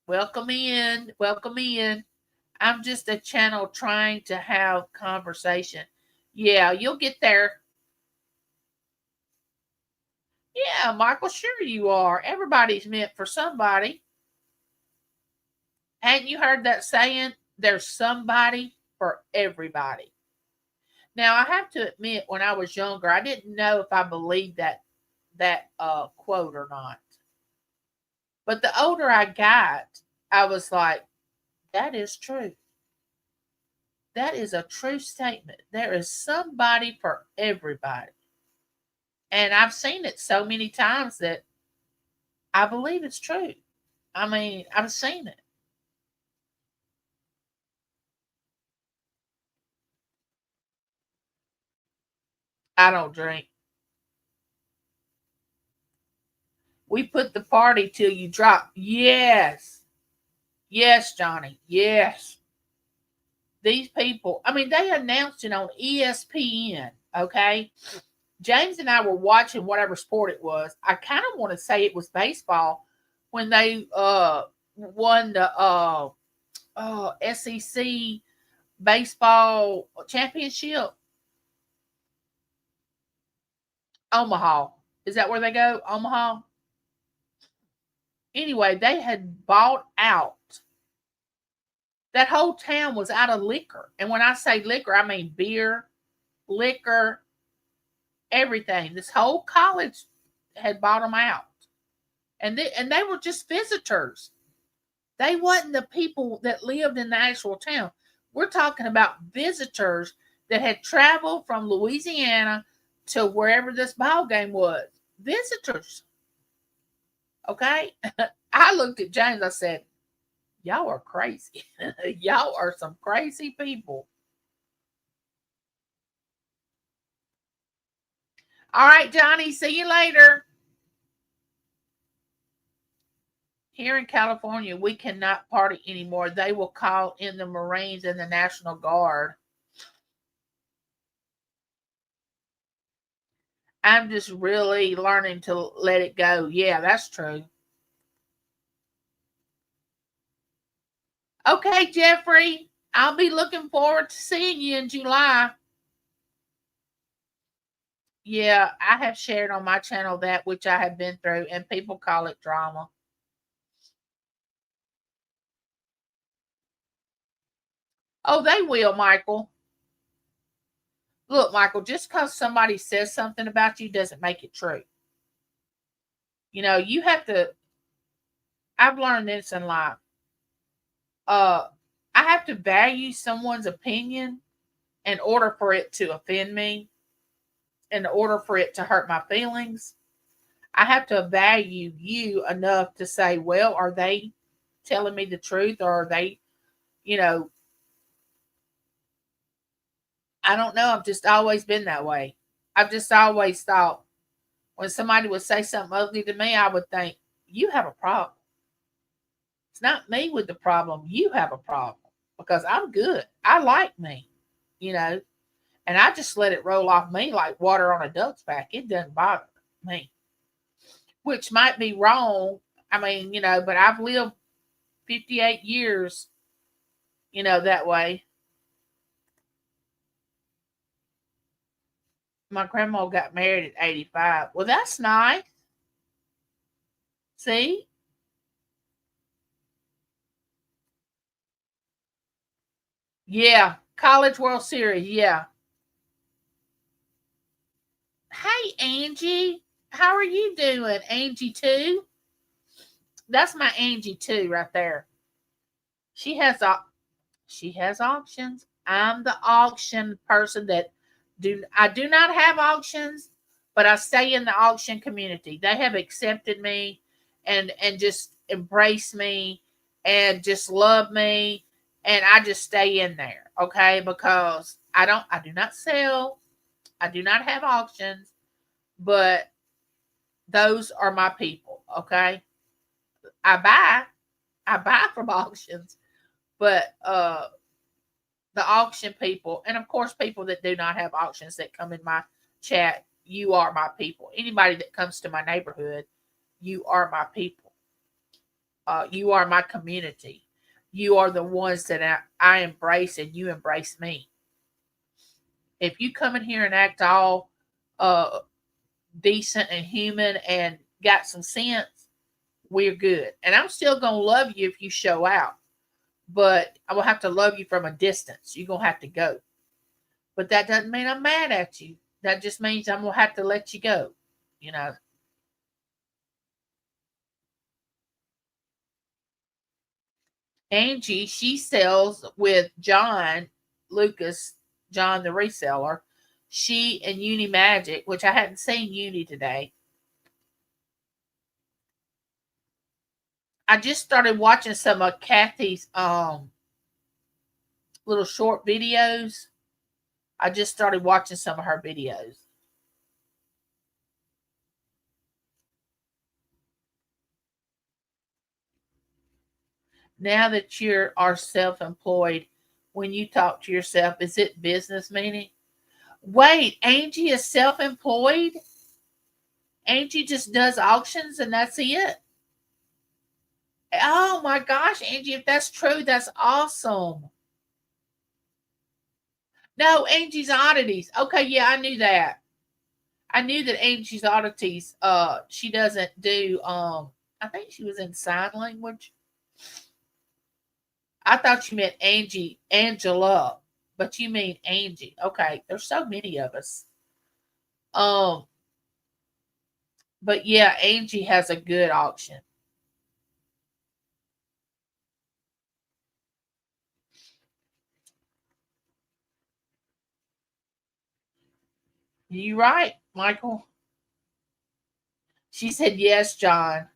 S1: Welcome in. Welcome in. I'm just a channel trying to have conversation. Yeah, you'll get there. Yeah, Michael, sure you are. Everybody's meant for somebody. Hadn't you heard that saying? There's somebody for everybody. Now, I have to admit, when I was younger, I didn't know if I believed that quote or not. But the older I got, I was like, that is true. That is a true statement. There is somebody for everybody. And I've seen it so many times that I believe it's true. I mean, I've seen it. I don't drink. We put the party till you drop. Yes. Yes, Johnny. Yes. These people, I mean, they announced it on ESPN, okay? James and I were watching whatever sport it was. I kind of want to say it was baseball when they won the SEC baseball championship. Omaha. Is that where they go? Omaha? Anyway, they had bought out. That whole town was out of liquor. And when I say liquor, I mean beer, liquor, everything. This whole college had bought them out. And they were just visitors. They wasn't the people that lived in the actual town. We're talking about visitors that had traveled from Louisiana to wherever this ball game was. Visitors. Okay. I looked at James. I said, y'all are crazy. Y'all are some crazy people. All right, Johnny. See you later. Here in California, we cannot party anymore. They will call in the Marines and the National Guard. I'm just really learning to let it go. Yeah, that's true. Okay, Jeffrey, I'll be looking forward to seeing you in July. Yeah, I have shared on my channel that which I have been through, and people call it drama. Oh, they will, Michael. Look, Michael, just because somebody says something about you doesn't make it true. You know, you have to, I've learned this in life. Uh, I have to value someone's opinion in order for it to offend me, in order for it to hurt my feelings. I have to value you enough to say, well, are they telling me the truth, or are they, you know, I don't know. I've just always been that way. I've just always thought when somebody would say something ugly to me, I would think, you have a problem. It's not me with the problem. You have a problem because I'm good. I like me, you know, and I just let it roll off me like water on a duck's back. It doesn't bother me, which might be wrong. I mean, you know, but I've lived 58 years, you know, that way. My grandma got married at 85. Well, that's nice. See? Yeah. College World Series. Yeah. Hey, Angie. How are you doing? Angie 2? That's my Angie 2 right there. She has she has auctions. I'm the auction person that I do not have auctions, but I stay in the auction community. They have accepted me and just embrace me and just love me, and I just stay in there, okay? Because I do not sell. I do not have auctions, but those are my people, okay? I buy I buy from auctions, but the auction people, and of course people that do not have auctions that come in my chat, you are my people. Anybody that comes to my neighborhood, you are my people. You are my community. You are the ones that I embrace, and you embrace me. If you come in here and act all uh, decent and human and got some sense, we're good. And I'm still gonna love you if you show out, but I will have to love you from a distance. You're gonna have to go. But that doesn't mean I'm mad at you. That just means I'm gonna have to let you go. You know. Angie, she sells with John Lucas, John the reseller. She and Uni Magic, which I hadn't seen Uni today. I just started watching some of Kathy's little short videos. I just started watching some of her videos. Now that you are self-employed, when you talk to yourself, is it business meaning? Wait, Angie is self-employed? Angie just does auctions and that's it? Oh my gosh, Angie, if that's true, that's awesome. No, Angie's Oddities. Okay, yeah, I knew that. I knew that Angie's Oddities, she doesn't do I think she was in sign language. I thought you meant Angela, but you mean Angie. Okay, there's so many of us. Um, but yeah, Angie has a good auction. You right, Michael. She said yes, John.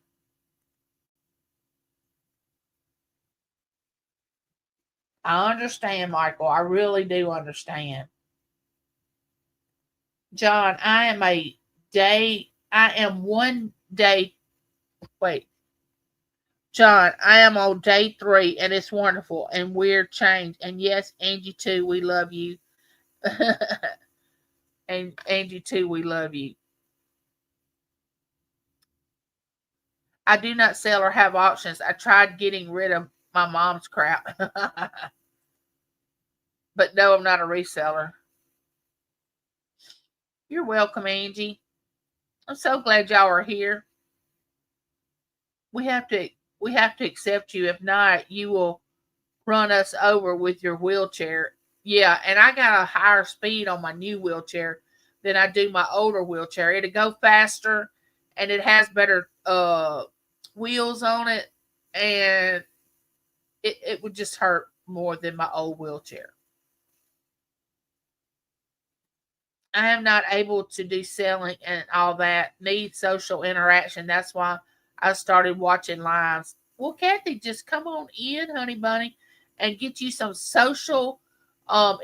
S1: I understand, Michael. I really do understand. John, I am one day, wait, John, I am on day 3 and it's wonderful and weird change. And yes, Angie too, we love you. And Angie too, we love you. I do not sell or have auctions. I tried getting rid of my mom's crap. But no, I'm not a reseller. You're welcome, Angie. I'm so glad y'all are here. We have to we have to accept you. If not, you will run us over with your wheelchair. Yeah, and I got a higher speed on my new wheelchair than I do my older wheelchair. It'll go faster and it has better wheels on it, and it would just hurt more than my old wheelchair. I am not able to do selling and all that. Need social interaction. That's why I started watching lives. Well, Kathy, just come on in, honey bunny, and get you some social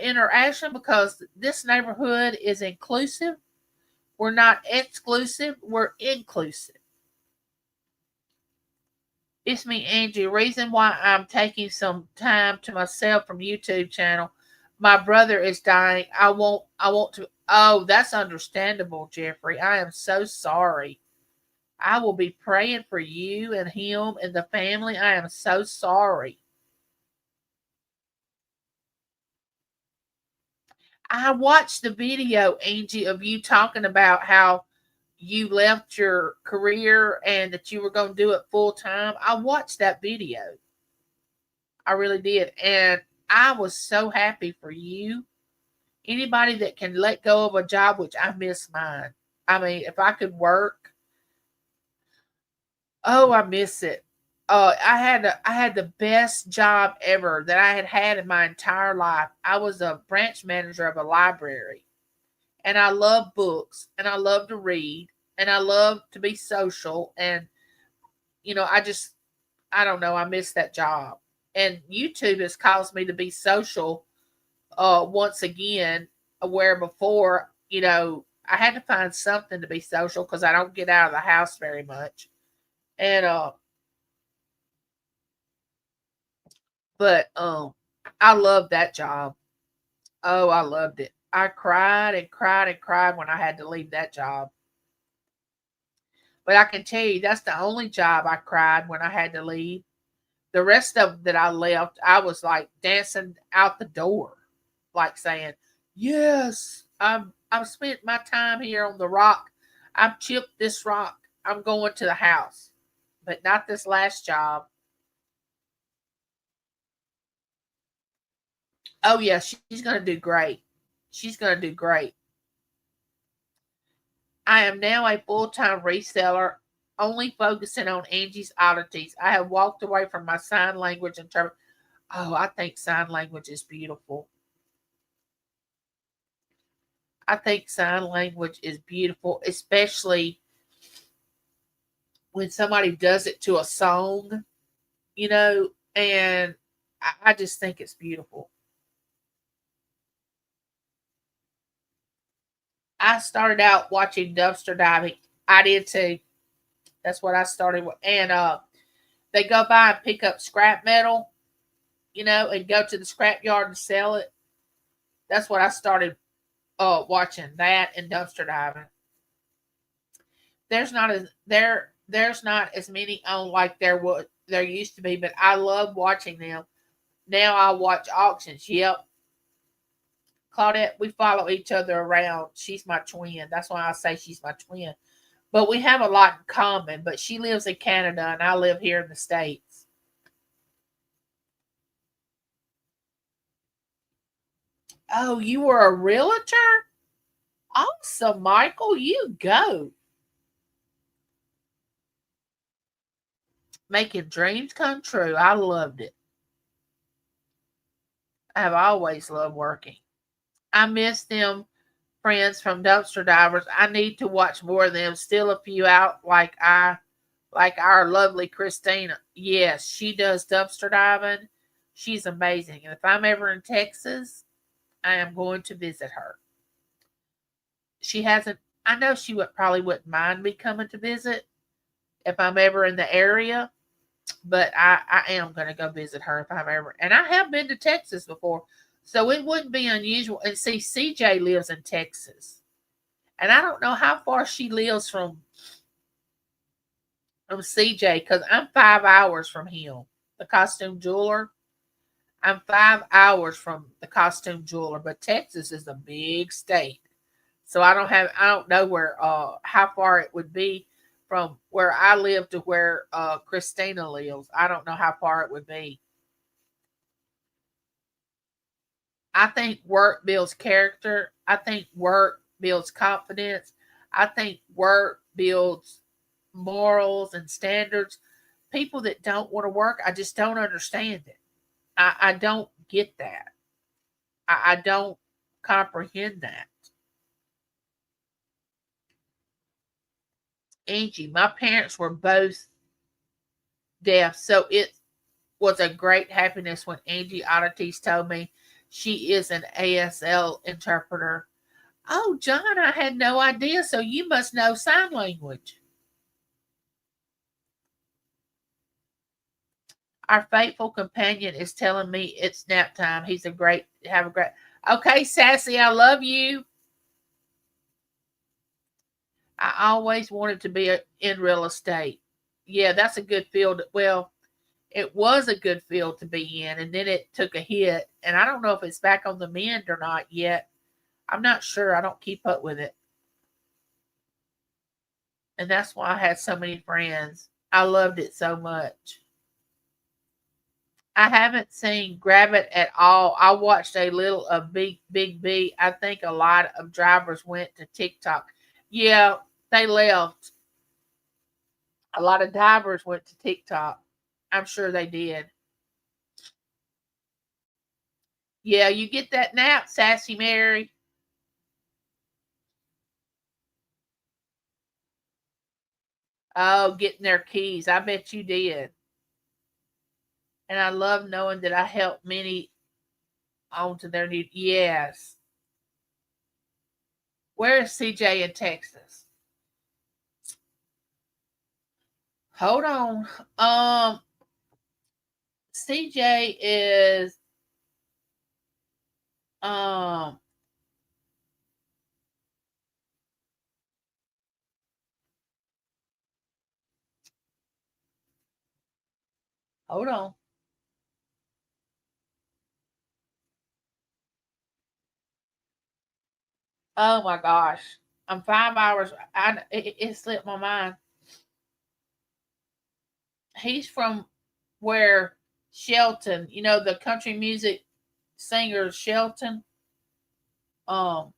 S1: interaction because this neighborhood is inclusive. We're not exclusive, we're inclusive. It's me, Angie. Reason why I'm taking some time to myself from YouTube channel. My brother is dying. I want to. Oh, that's understandable, Jeffrey. I am so sorry. I will be praying for you and him and the family. I am so sorry. I watched the video, Angie, of you talking about how you left your career and that you were going to do it full time. I watched that video. I really did. And I was so happy for you. Anybody that can let go of a job, which I miss mine. I mean, if I could work, oh, I miss it. I had the best job ever that I had had in my entire life. I was a branch manager of a library, and I love books, and I love to read, and I love to be social, and I don't know, I miss that job. And YouTube has caused me to be social once again, where before, I had to find something to be social because I don't get out of the house very much. And but I love that job. Oh, I loved it. I cried and cried and cried when I had to leave that job. But I can tell you that's the only job I cried when I had to leave. The rest of that I left, I was like dancing out the door, like saying, "Yes, I've spent my time here on the rock. I've chipped this rock. I'm going to the house." But not this last job. Oh yeah, she's gonna do great. She's gonna do great. I am now a full-time reseller, only focusing on Angie's oddities. I have walked away from my sign language interpret. Oh, I think sign language is beautiful. I think sign language is beautiful, especially when somebody does it to a song, and I just think it's beautiful. I started out watching dumpster diving. I did too. That's what I started with. And they go by and pick up scrap metal, and go to the scrap yard and sell it. That's what I started watching, that and dumpster diving. There's not as many on like there used to be, but I love watching them. Now I watch auctions. Yep. Claudette, we follow each other around. She's my twin. That's why I say she's my twin. But we have a lot in common. But she lives in Canada and I live here in the States. Oh, you were a realtor? Awesome, Michael. You go. Making dreams come true. I loved it. I have always loved working. I miss them friends from dumpster divers. I need to watch more of them. Still a few out like our lovely Christina. Yes, she does dumpster diving. She's amazing. And if I'm ever in Texas, I am going to visit her. She hasn't, I know she would probably wouldn't mind me coming to visit if I'm ever in the area, but I am going to go visit her if I'm ever. And I have been to Texas before, so it wouldn't be unusual. And see, CJ lives in Texas, and I don't know how far she lives from CJ because I'm 5 hours from him, the costume jeweler. I'm 5 hours from the costume jeweler, but Texas is a big state. So I don't know where how far it would be from where I live to where Christina lives. I don't know how far it would be. I think work builds character. I think work builds confidence. I think work builds morals and standards. People that don't want to work, I just don't understand it. I don't get that. I don't comprehend that. Angie, my parents were both deaf, so it was a great happiness when Angie Oddities told me she is an ASL interpreter. Oh, John, I had no idea, so you must know sign language. Our faithful companion is telling me it's nap time. Have a great. Okay, Sassy, I love you. I always wanted to be in real estate. Yeah, that's a good field. Well, it was a good field to be in, and then it took a hit. And I don't know if it's back on the mend or not yet. I'm not sure. I don't keep up with it. And that's why I had so many friends. I loved it so much. I haven't seen Grab It at all. I watched a little of Big B. I think a lot of drivers went to TikTok. Yeah, they left. A lot of divers went to TikTok. I'm sure they did. Yeah, you get that nap, Sassy Mary. Oh, getting their keys. I bet you did. And I love knowing that I helped many onto their new. Yes. Where is CJ in Texas? Hold on. CJ is um hold on. Oh my gosh. I'm 5 hours. It slipped my mind. He's from where Shelton, the country music singer Shelton. Um,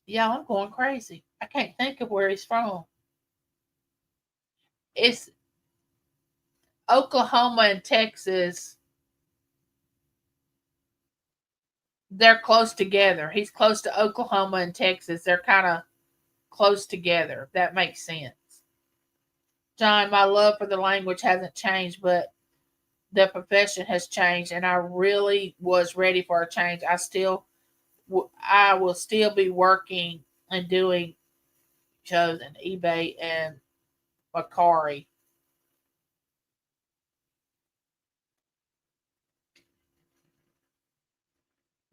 S1: yeah, I'm going crazy. I can't think of where he's from. It's Oklahoma and Texas. They're close together. He's close to Oklahoma and Texas. They're kind of close together. If that makes sense. John, my love for the language hasn't changed, but the profession has changed, and I really was ready for a change. I will still be working and doing shows in eBay and Macari.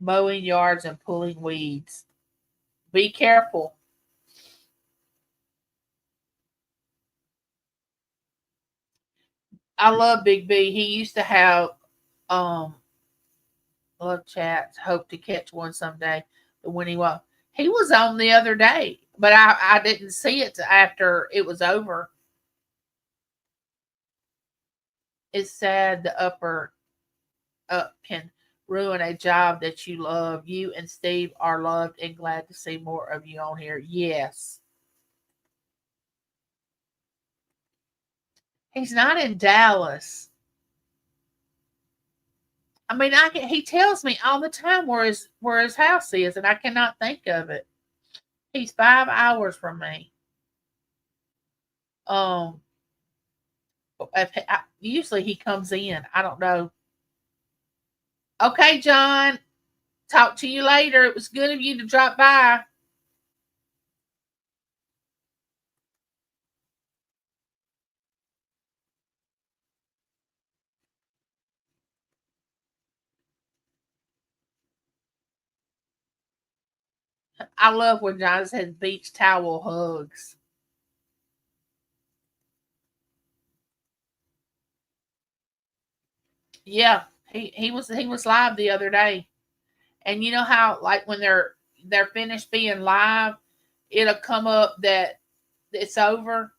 S1: Mowing yards and pulling weeds. Be careful. I love Big B. He used to have um love chats. Hope to catch one someday. But when he was on the other day, but I didn't see it after it was over. It's sad the upper up can ruin a job that you love. You and Steve are loved and glad to see more of you on here. Yes. He's not in Dallas. I mean, he tells me all the time where his house is, and I cannot think of it. He's 5 hours from me. Um, Usually he comes in. I don't know. Okay, John. Talk to you later. It was good of you to drop by. I love when John says beach towel hugs. Yeah, he was live the other day. And you know how like when they're finished being live, it'll come up that it's over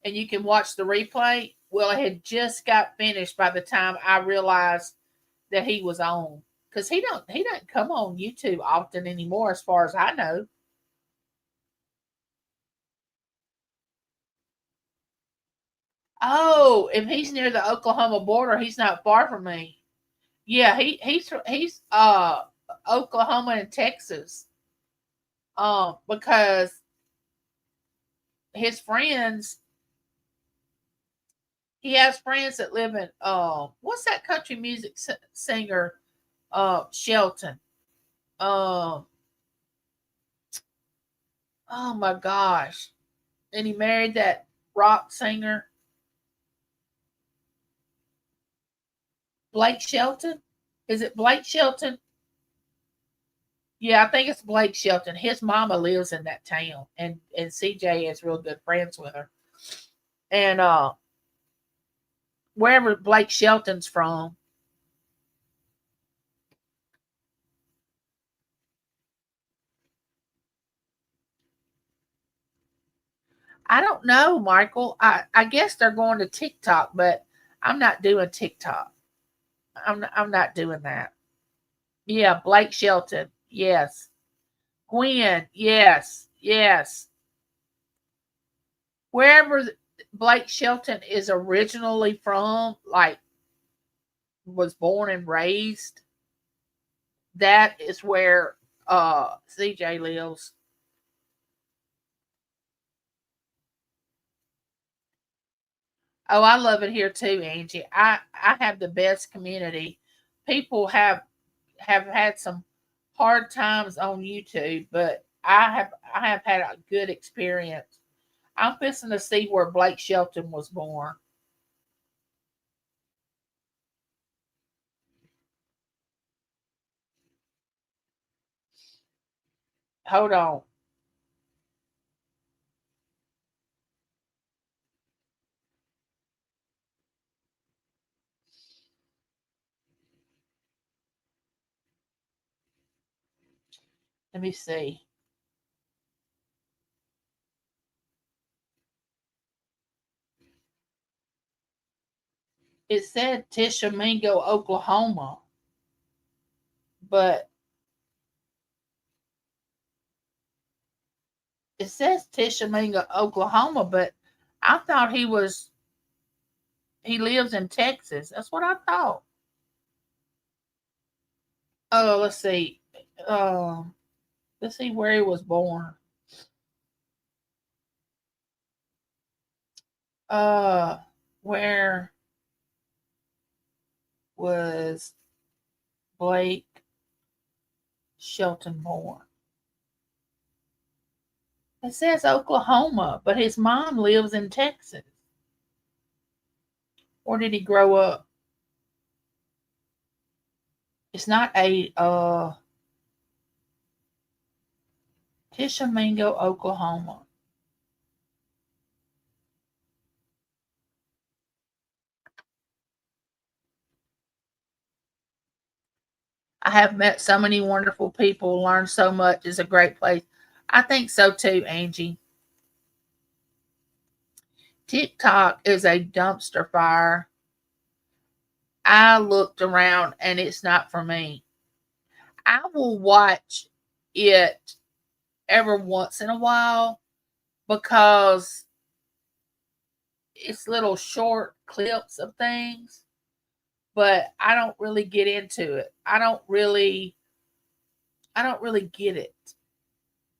S1: and you can watch the replay. Well, it had just got finished by the time I realized that he was on. Because he doesn't come on YouTube often anymore, as far as I know. Oh, if he's near the Oklahoma border, he's not far from me. Yeah, he's Oklahoma and Texas. Because his friends, he has friends that live in what's that country music singer Shelton. Um oh my gosh. And he married that rock singer Blake Shelton. Is it Blake Shelton? Yeah, I think it's Blake Shelton. His mama lives in that town, and CJ is real good friends with her. And wherever Blake Shelton's from, I don't know, Michael. I guess they're going to TikTok, but I'm not doing TikTok. I'm not doing that. Yeah, Blake Shelton. Yes. Gwen. Yes. Yes. Wherever Blake Shelton is originally from, like was born and raised, that is where CJ lives. Oh, I love it here too, Angie. I have the best community. People have had some hard times on YouTube, but I have had a good experience. I'm fixing to see where Blake Shelton was born. Hold on. Let me see. It said Tishomingo, Oklahoma, but it says Tishomingo, Oklahoma, but I thought he lives in Texas. That's what I thought. Oh, let's see. Um, let's see where he was born. Uh, where was Blake Shelton born? It says Oklahoma, but his mom lives in Texas. Where did he grow up? It's not a Tishomingo, Oklahoma. I have met so many wonderful people, learned so much. It's a great place. I think so too, Angie. TikTok is a dumpster fire. I looked around and it's not for me. I will watch it every once in a while because it's little short clips of things, but I don't really get into it. I don't really get it.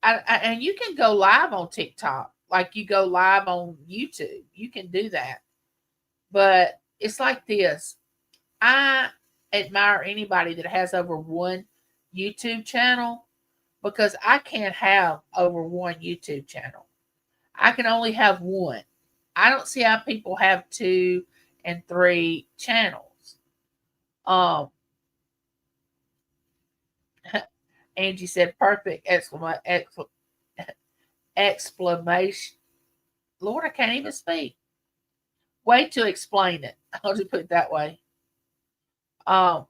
S1: And you can go live on TikTok, like you go live on YouTube. You can do that. But it's like this. I admire anybody that has over one YouTube channel because I can't have over one YouTube channel. I can only have one. I don't see how people have two and three channels. Um, Angie said, "Perfect exclamation." Lord, I can't even speak. Way to explain it. I'll just put it that way. Um,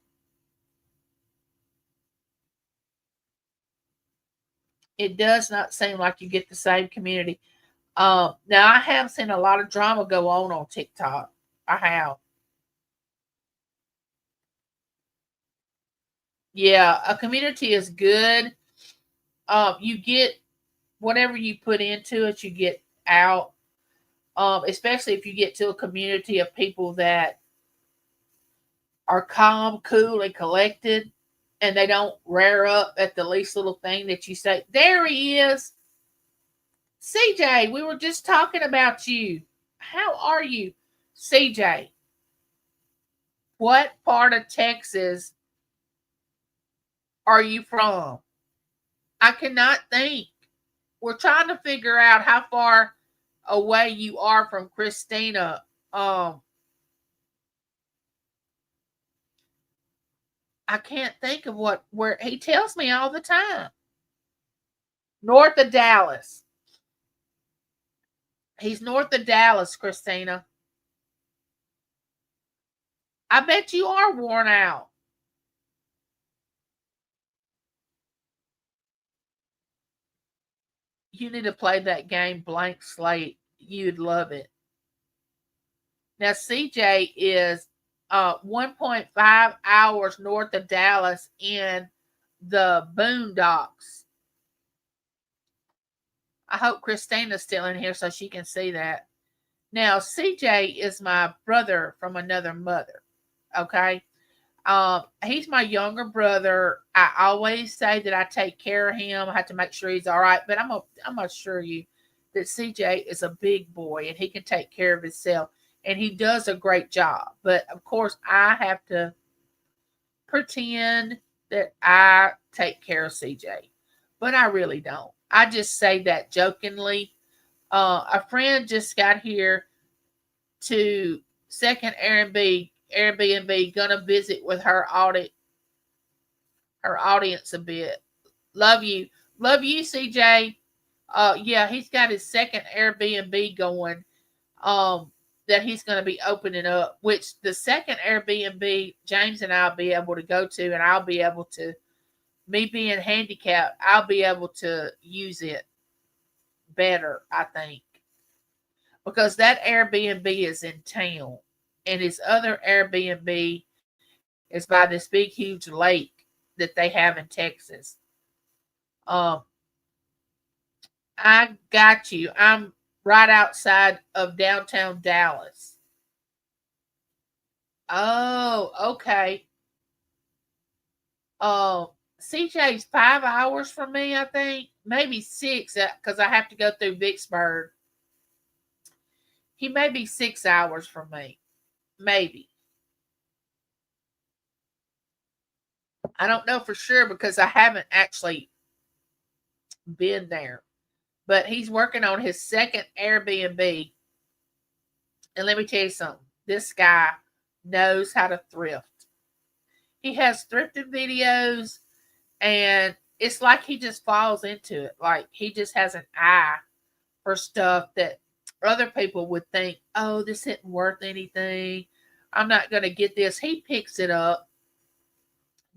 S1: it does not seem like you get the same community. Now I have seen a lot of drama go on TikTok. I have. Yeah, a community is good. You get whatever you put into it, you get out. Especially if you get to a community of people that are calm, cool, and collected, and they don't rear up at the least little thing that you say. There he is. CJ, we were just talking about you. How are you? CJ, what part of Texas are you from? I cannot think. We're trying to figure out how far away you are from Christina. I can't think of where he tells me all the time. North of Dallas. He's north of Dallas, Christina. I bet you are worn out. You need to play that game Blank Slate. You'd love it. Now, CJ is 1.5 hours north of Dallas in the Boondocks. I hope Christina's still in here so she can see that. Now, CJ is my brother from another mother. Okay. He's my younger brother. I always say that I take care of him. I have to make sure he's all right. But I'm gonna assure you that CJ is a big boy and he can take care of himself. And he does a great job. But of course, I have to pretend that I take care of CJ. But I really don't. I just say that jokingly. A friend just got here to second Airbnb, gonna visit with her audience a bit. Love you, CJ. Yeah, he's got his second Airbnb going. That he's going to be opening up. Which the second Airbnb, James and I'll be able to go to, and I'll be able to. Me being handicapped, I'll be able to use it better. I think because that Airbnb is in town, and his other Airbnb is by this big, huge lake that they have in Texas. Um, I got you. I'm right outside of downtown Dallas. Oh, okay. CJ's 5 hours from me, I think. Maybe six, because I have to go through Vicksburg. He may be 6 hours from me. Maybe. I don't know for sure because I haven't actually been there. But he's working on his second Airbnb. And let me tell you something. This guy knows how to thrift. He has thrifting videos, and it's like he just falls into it. Like he just has an eye for stuff that other people would think, oh, this isn't worth anything. I'm not going to get this. He picks it up,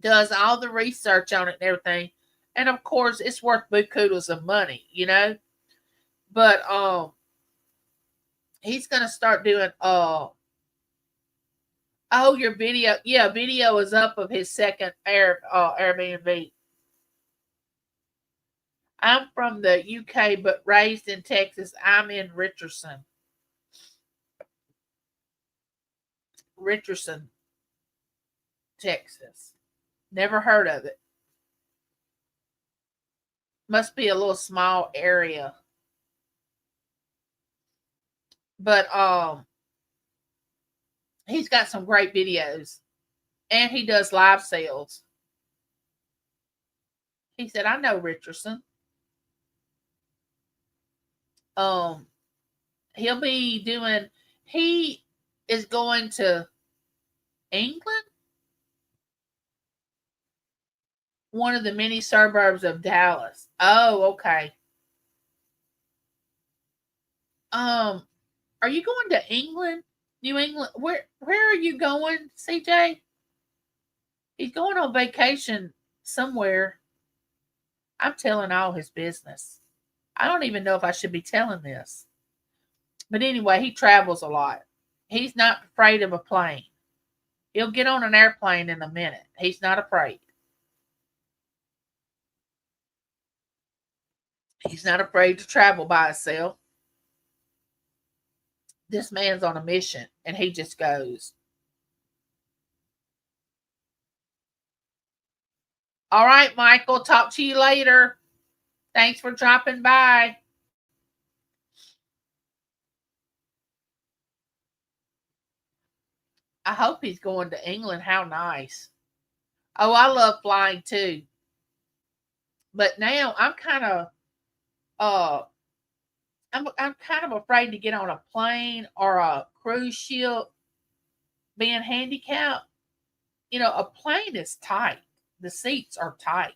S1: does all the research on it and everything. And of course, it's worth bukudos of money, you know? But he's going to start doing oh, your video. Yeah, video is up of his second Airbnb. I'm from the UK, but raised in Texas. I'm in Richardson, Texas. Never heard of it. Must be a little small area. But He's got some great videos, and he does live sales. He said, I know Richardson. Um, he'll be doing, he is going to England, one of the many suburbs of Dallas. Oh, okay. Um, are you going to England? New England? Where are you going, CJ? He's going on vacation somewhere. I'm telling all his business. I don't even know if I should be telling this. But anyway, he travels a lot. He's not afraid of a plane. He'll get on an airplane in a minute. He's not afraid. He's not afraid to travel by himself. This man's on a mission and he just goes. All right, Michael, talk to you later. Thanks for dropping by. I hope he's going to England. How nice. Oh, I love flying too. But now uh I'm kind of afraid to get on a plane or a cruise ship being handicapped. You know, a plane is tight. The seats are tight.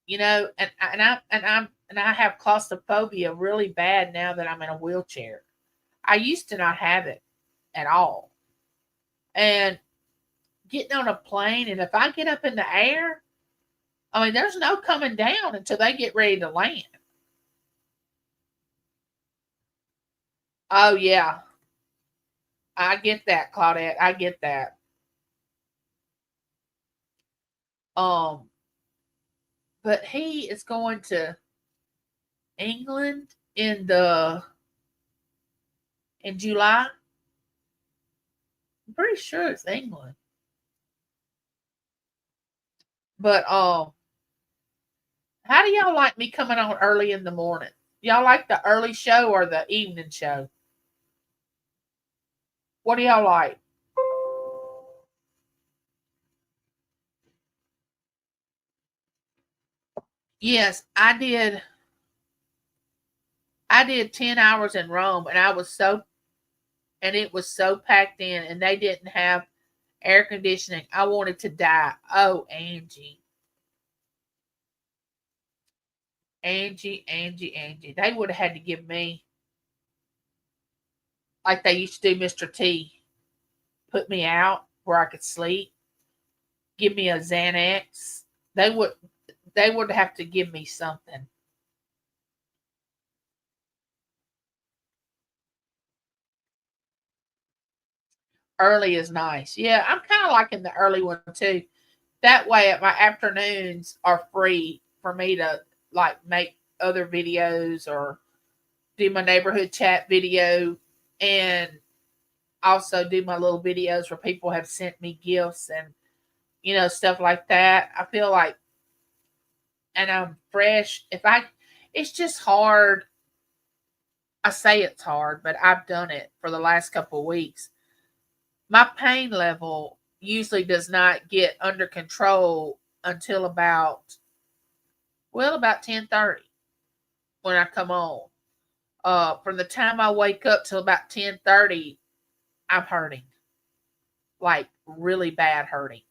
S1: You know, and I have claustrophobia really bad now that I'm in a wheelchair. I used to not have it at all. And getting on a plane, and if I get up in the air, I mean, there's no coming down until they get ready to land. Oh yeah, I get that, Claudette. I get that. Um, but he is going to England in July. I'm pretty sure it's England. But how do y'all like me coming on early in the morning? Y'all like the early show or the evening show? What do y'all like? Yes, I did. I did 10 hours in Rome and it was so packed in and they didn't have air conditioning. I wanted to die. Oh, Angie. Angie. They would have had to give me, like they used to do Mr. T, put me out where I could sleep, give me a Xanax. They would they would have to give me something. Early is nice. Yeah, I'm kind of liking the early one too. That way my afternoons are free for me to like make other videos or do my neighborhood chat video and also do my little videos where people have sent me gifts and stuff like that. I feel like and I'm fresh. If I It's just hard. I say it's hard, but I've done it for the last couple of weeks. My pain level usually does not get under control until about 10:30 when I come on. From the time I wake up till about 10:30, I'm hurting. Like really bad hurting.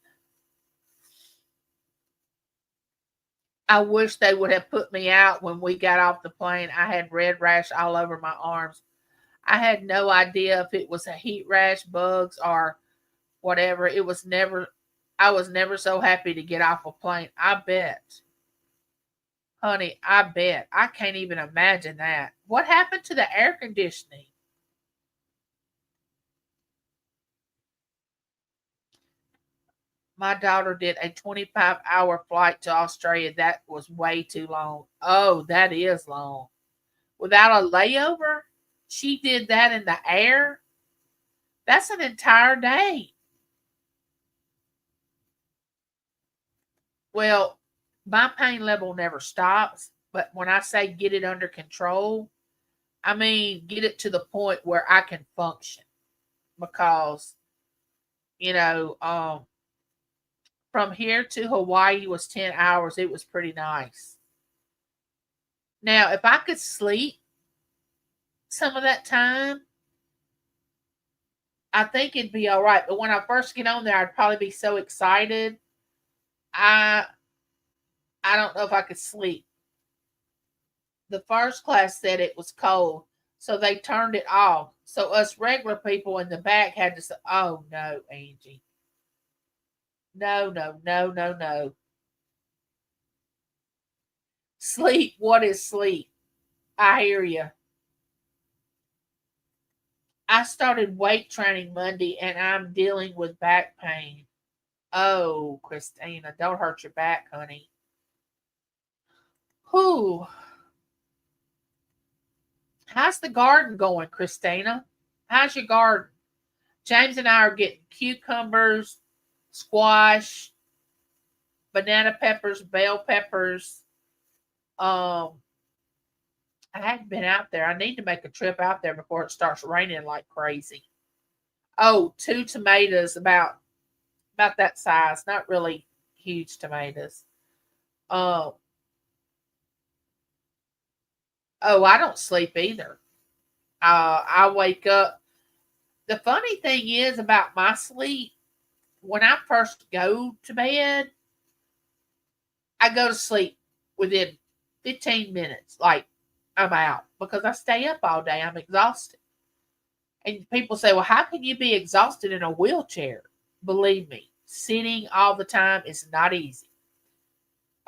S1: I wish they would have put me out when we got off the plane. I had red rash all over my arms. I had no idea if it was a heat rash, bugs, or whatever. I was never so happy to get off a plane. I bet. Honey, I bet. I can't even imagine that. What happened to the air conditioning? My daughter did a 25-hour flight to Australia. That was way too long. Oh, that is long. Without a layover? She did that in the air? That's an entire day. Well, my pain level never stops, but when I say get it under control, I mean get it to the point where I can function. because, you know, from here to Hawaii was 10 hours. It was pretty nice. Now, if I could sleep some of that time, I think it'd be all right. But when I first get on there, I'd probably be so excited. I I don't know if I could sleep. The first class said it was cold, so they turned it off. So us regular people in the back had to say, "Oh no, Angie, no, no, no, no, no. Sleep. What is sleep? I hear you." I started weight training Monday, and I'm dealing with back pain. Oh, Christina, don't hurt your back, honey. Whew. How's the garden going, Christina? How's your garden? James and I are getting cucumbers, squash, banana peppers, bell peppers. Um, I haven't been out there. I need to make a trip out there before it starts raining like crazy. Oh, two tomatoes about that size, not really huge tomatoes. Um, oh, I don't sleep either. I wake up. The funny thing is about my sleep, when I first go to bed, I go to sleep within 15 minutes. Like, I'm out because I stay up all day. I'm exhausted. And people say, well, how can you be exhausted in a wheelchair? Believe me, sitting all the time is not easy.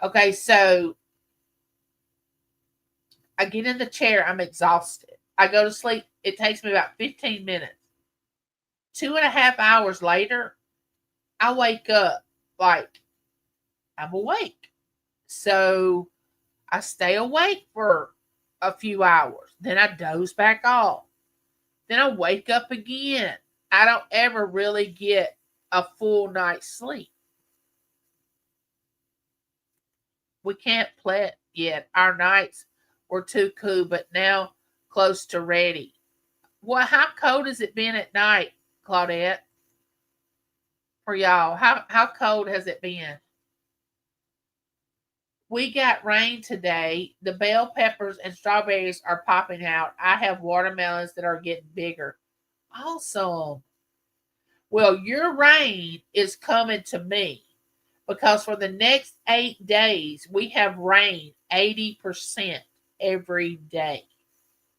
S1: Okay, so I get in the chair, I'm exhausted. I go to sleep, it takes me about 15 minutes. 2.5 hours later, I wake up like I'm awake. So I stay awake for a few hours. Then I doze back off. Then I wake up again. I don't ever really get a full night's sleep. We can't play it yet. Our nights were too cool, but now close to ready. Well, how cold has it been at night, Claudette, for y'all? How cold has it been? We got rain today. The bell peppers and strawberries are popping out. I have watermelons that are getting bigger. Awesome. Well, your rain is coming to me because for the next 8 days, we have rain 80% every day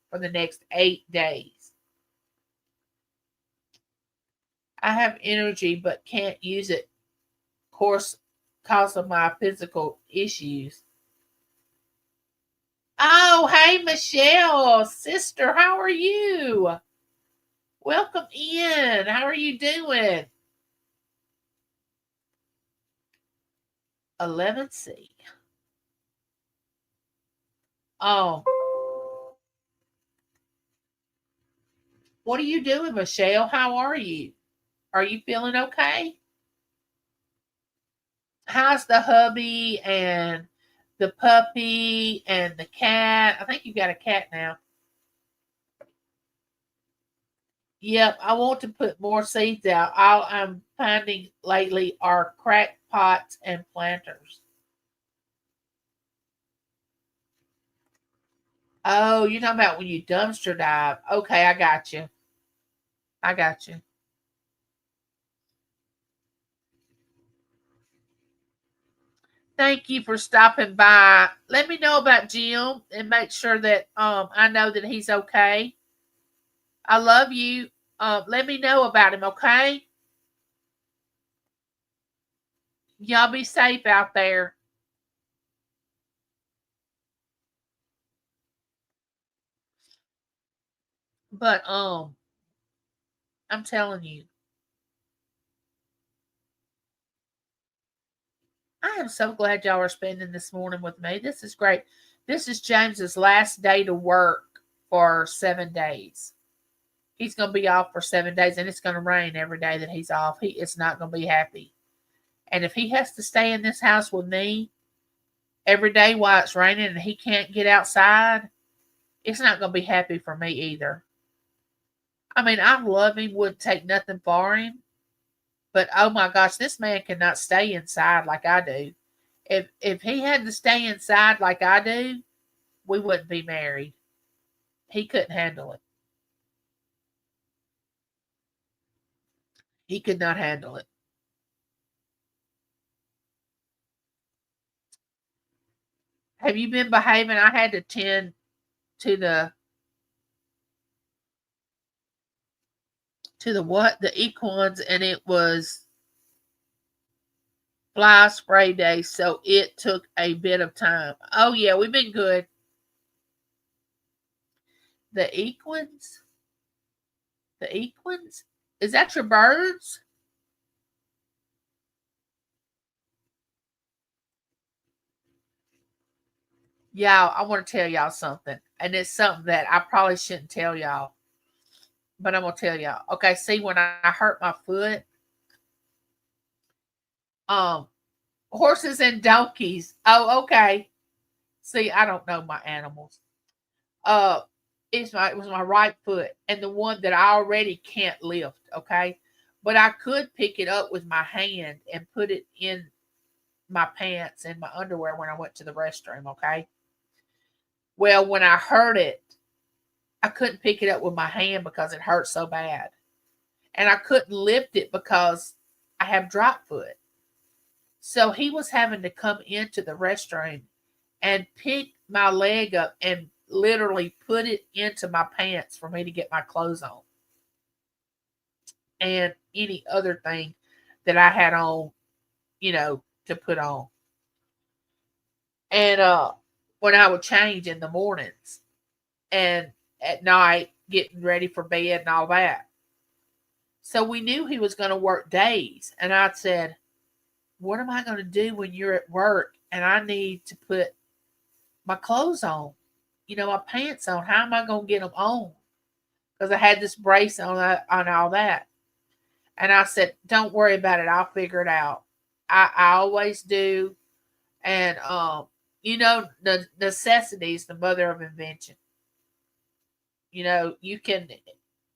S1: for the next 8 days. I have energy but can't use it, of course, because of my physical issues. Oh, hey, Michelle, sister, how are you? Welcome in. How are you doing? 11C. Oh, what are you doing, Michelle? How are you? Are you feeling okay? How's the hubby and the puppy and the cat? I think you got a cat now. Yep, I want to put more seeds out. All I'm finding lately are cracked pots and planters. Oh, you're talking about when you dumpster dive. Okay, I got you. I got you. Thank you for stopping by. Let me know about Jim and make sure that I know that he's okay. I love you. Let me know about him, okay? Y'all be safe out there. But I'm telling you, I am so glad y'all are spending this morning with me. This is great. This is James's last day to work for 7 days. He's going to be off for 7 days, and it's going to rain every day that he's off. He is not going to be happy. And if he has to stay in this house with me every day while it's raining and he can't get outside, it's not going to be happy for me either. I mean, I love him, wouldn't take nothing for him. But oh my gosh, this man cannot stay inside like I do. If he had to stay inside like I do, we wouldn't be married. He couldn't handle it. He could not handle it. Have you been behaving? I had to tend to the what? The equines, and it was fly spray day, so it took a bit of time. Oh yeah, we've been good. The equines? The equines? Is that your birds? Y'all, I want to tell y'all something. And it's something that I probably shouldn't tell y'all. But I'm gonna tell y'all. Okay, see, when I hurt my foot, um, horses and donkeys. Oh, okay. See, I don't know my animals. Uh, it was my right foot, and the one that I already can't lift. Okay, but I could pick it up with my hand and put it in my pants and my underwear when I went to the restroom. Okay. Well, when I hurt it, I couldn't pick it up with my hand because it hurt so bad, and I couldn't lift it because I have drop foot. So he was having to come into the restroom and pick my leg up and literally put it into my pants for me to get my clothes on and any other thing that I had on, to put on. And when I would change in the mornings and at night getting ready for bed and all that. So we knew he was going to work days. And I said, what am I going to do when you're at work and I need to put my clothes on, my pants on? How am I going to get them on? Because I had this brace on all that. And I said, don't worry about it. I'll figure it out. I always do. And, the necessity is the mother of invention. You can,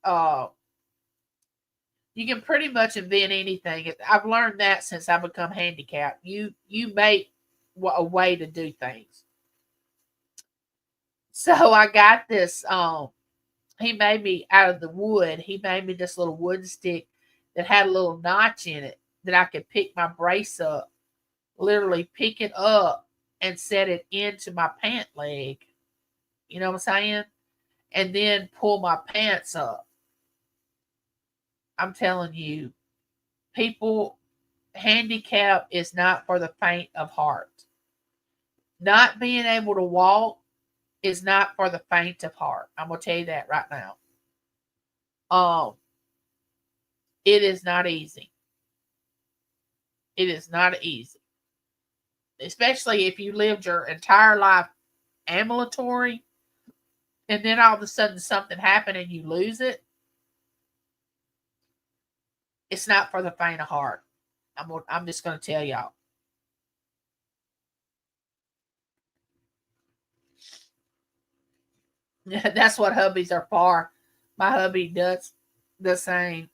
S1: uh, you can pretty much invent anything. I've learned that since I become handicapped. You make a way to do things. So I got this. He made me out of the wood. He made me this little wooden stick that had a little notch in it that I could pick my brace up. Literally pick it up and set it into my pant leg. You know what I'm saying? And then pull my pants up. I'm telling you, people, handicap is not for the faint of heart. Not being able to walk is not for the faint of heart. I'm gonna tell you that right now. Um, it is not easy. It is not easy, especially if you lived your entire life ambulatory, and then all of a sudden something happened and you lose it. It's not for the faint of heart. I'm just gonna tell y'all. That's what hubbies are for. My hubby does the same.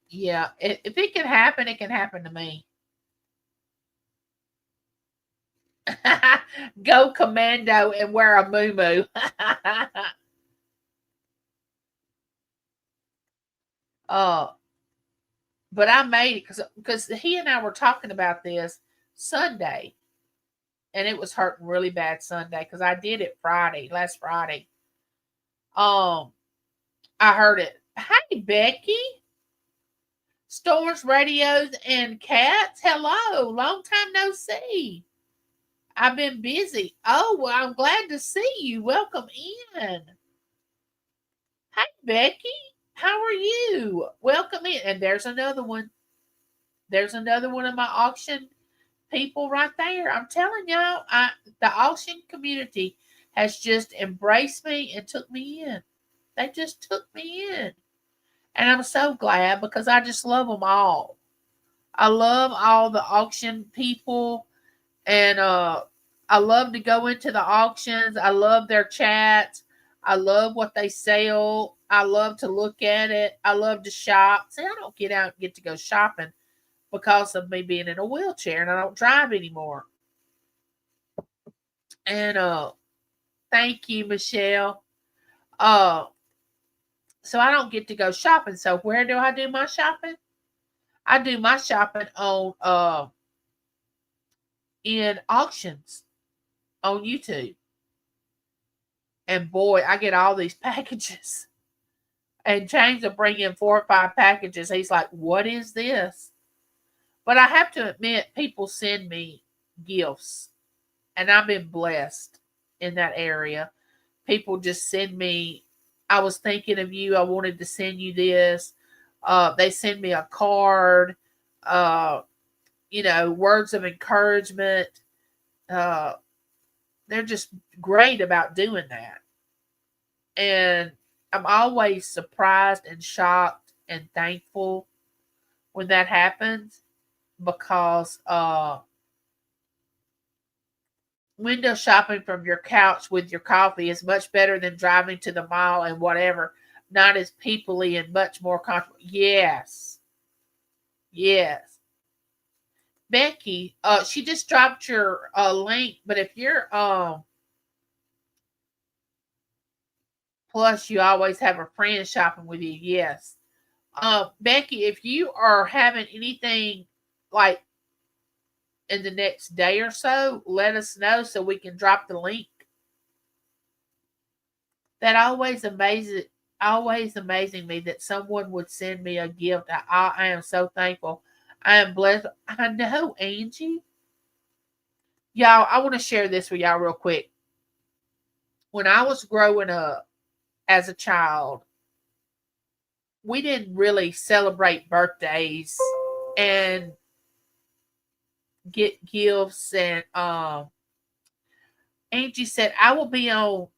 S1: Yeah, if it can happen, it can happen to me. Go commando and wear a moo. uh, but I made it because he and I were talking about this Sunday, and it was hurting really bad Sunday because I did it last Friday. Um, I heard it. Hey, Becky, Storms, Radios, and Cats. Hello, long time no see. I've been busy. Oh, well, I'm glad to see you. Welcome in. Hey, Becky, how are you? Welcome in. And there's another one. There's another one of my auction people right there. I'm telling y'all, the auction community has just embraced me and took me in. They just took me in. And I'm so glad because I just love them all. I love all the auction people and I love to go into the auctions. I love their chats. I love what they sell. I love to look at it. I love to shop. See, I don't get out and get to go shopping because of me being in a wheelchair and I don't drive anymore. And thank you, Michelle. Uh so I don't get to go shopping. So where do I do my shopping? I do my shopping on in auctions on YouTube. And boy, I get all these packages. And James will bring in 4 or 5 packages. He's like, "What is this?" But I have to admit, people send me gifts, and I've been blessed in that area. People just send me, "I was thinking of you. I wanted to send you this." They send me a card, uh, words of encouragement. Uh, they're just great about doing that. And I'm always surprised and shocked and thankful when that happens because window shopping from your couch with your coffee is much better than driving to the mall and whatever. Not as peoply and much more comfortable. Yes. Yes. Becky, she just dropped your link, but if you're plus you always have a friend shopping with you, yes. Becky, if you are having anything like in the next day or so, let us know so we can drop the link. That always amazing me that someone would send me a gift. I am so thankful. I am blessed. I know, Angie. Y'all, I want to share this with y'all real quick. When I was growing up as a child, we didn't really celebrate birthdays and get gifts. And Angie said, I will be on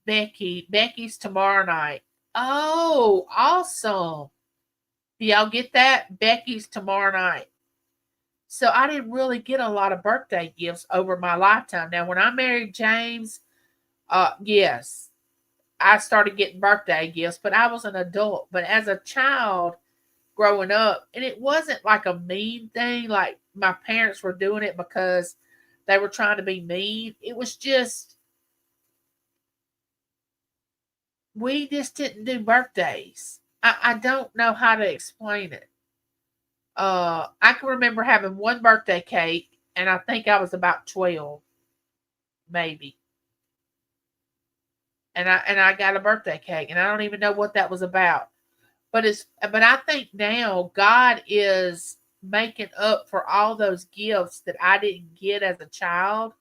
S1: Becky's tomorrow night. Oh, awesome. Do y'all get that? Becky's tomorrow night. So I didn't really get a lot of birthday gifts over my lifetime. Now, when I married James, yes, I started getting birthday gifts, but I was an adult. But as a child growing up, and it wasn't like a mean thing, like my parents were doing it because they were trying to be mean. It was just, we just didn't do birthdays. I don't know how to explain it. I can remember having one birthday cake, and I think I was about 12, maybe. And I got a birthday cake, and I don't even know what that was about. But I think now God is making up for all those gifts that I didn't get as a child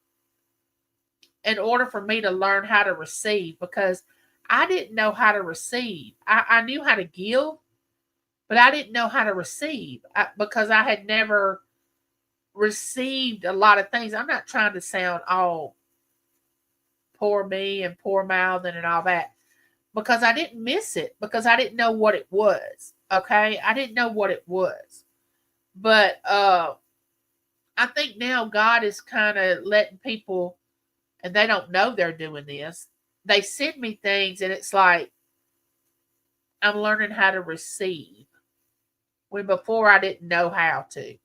S1: in order for me to learn how to receive, because I didn't know how to receive. I knew how to give, but I didn't know how to receive because I had never received a lot of things. I'm not trying to sound all poor me and poor mouthing and all that, because I didn't miss it, because I didn't know what it was. Okay, I didn't know what it was, but I think now God is kind of letting people, and they don't know they're doing this. They send me things, and it's like I'm learning how to receive when before I didn't know how to.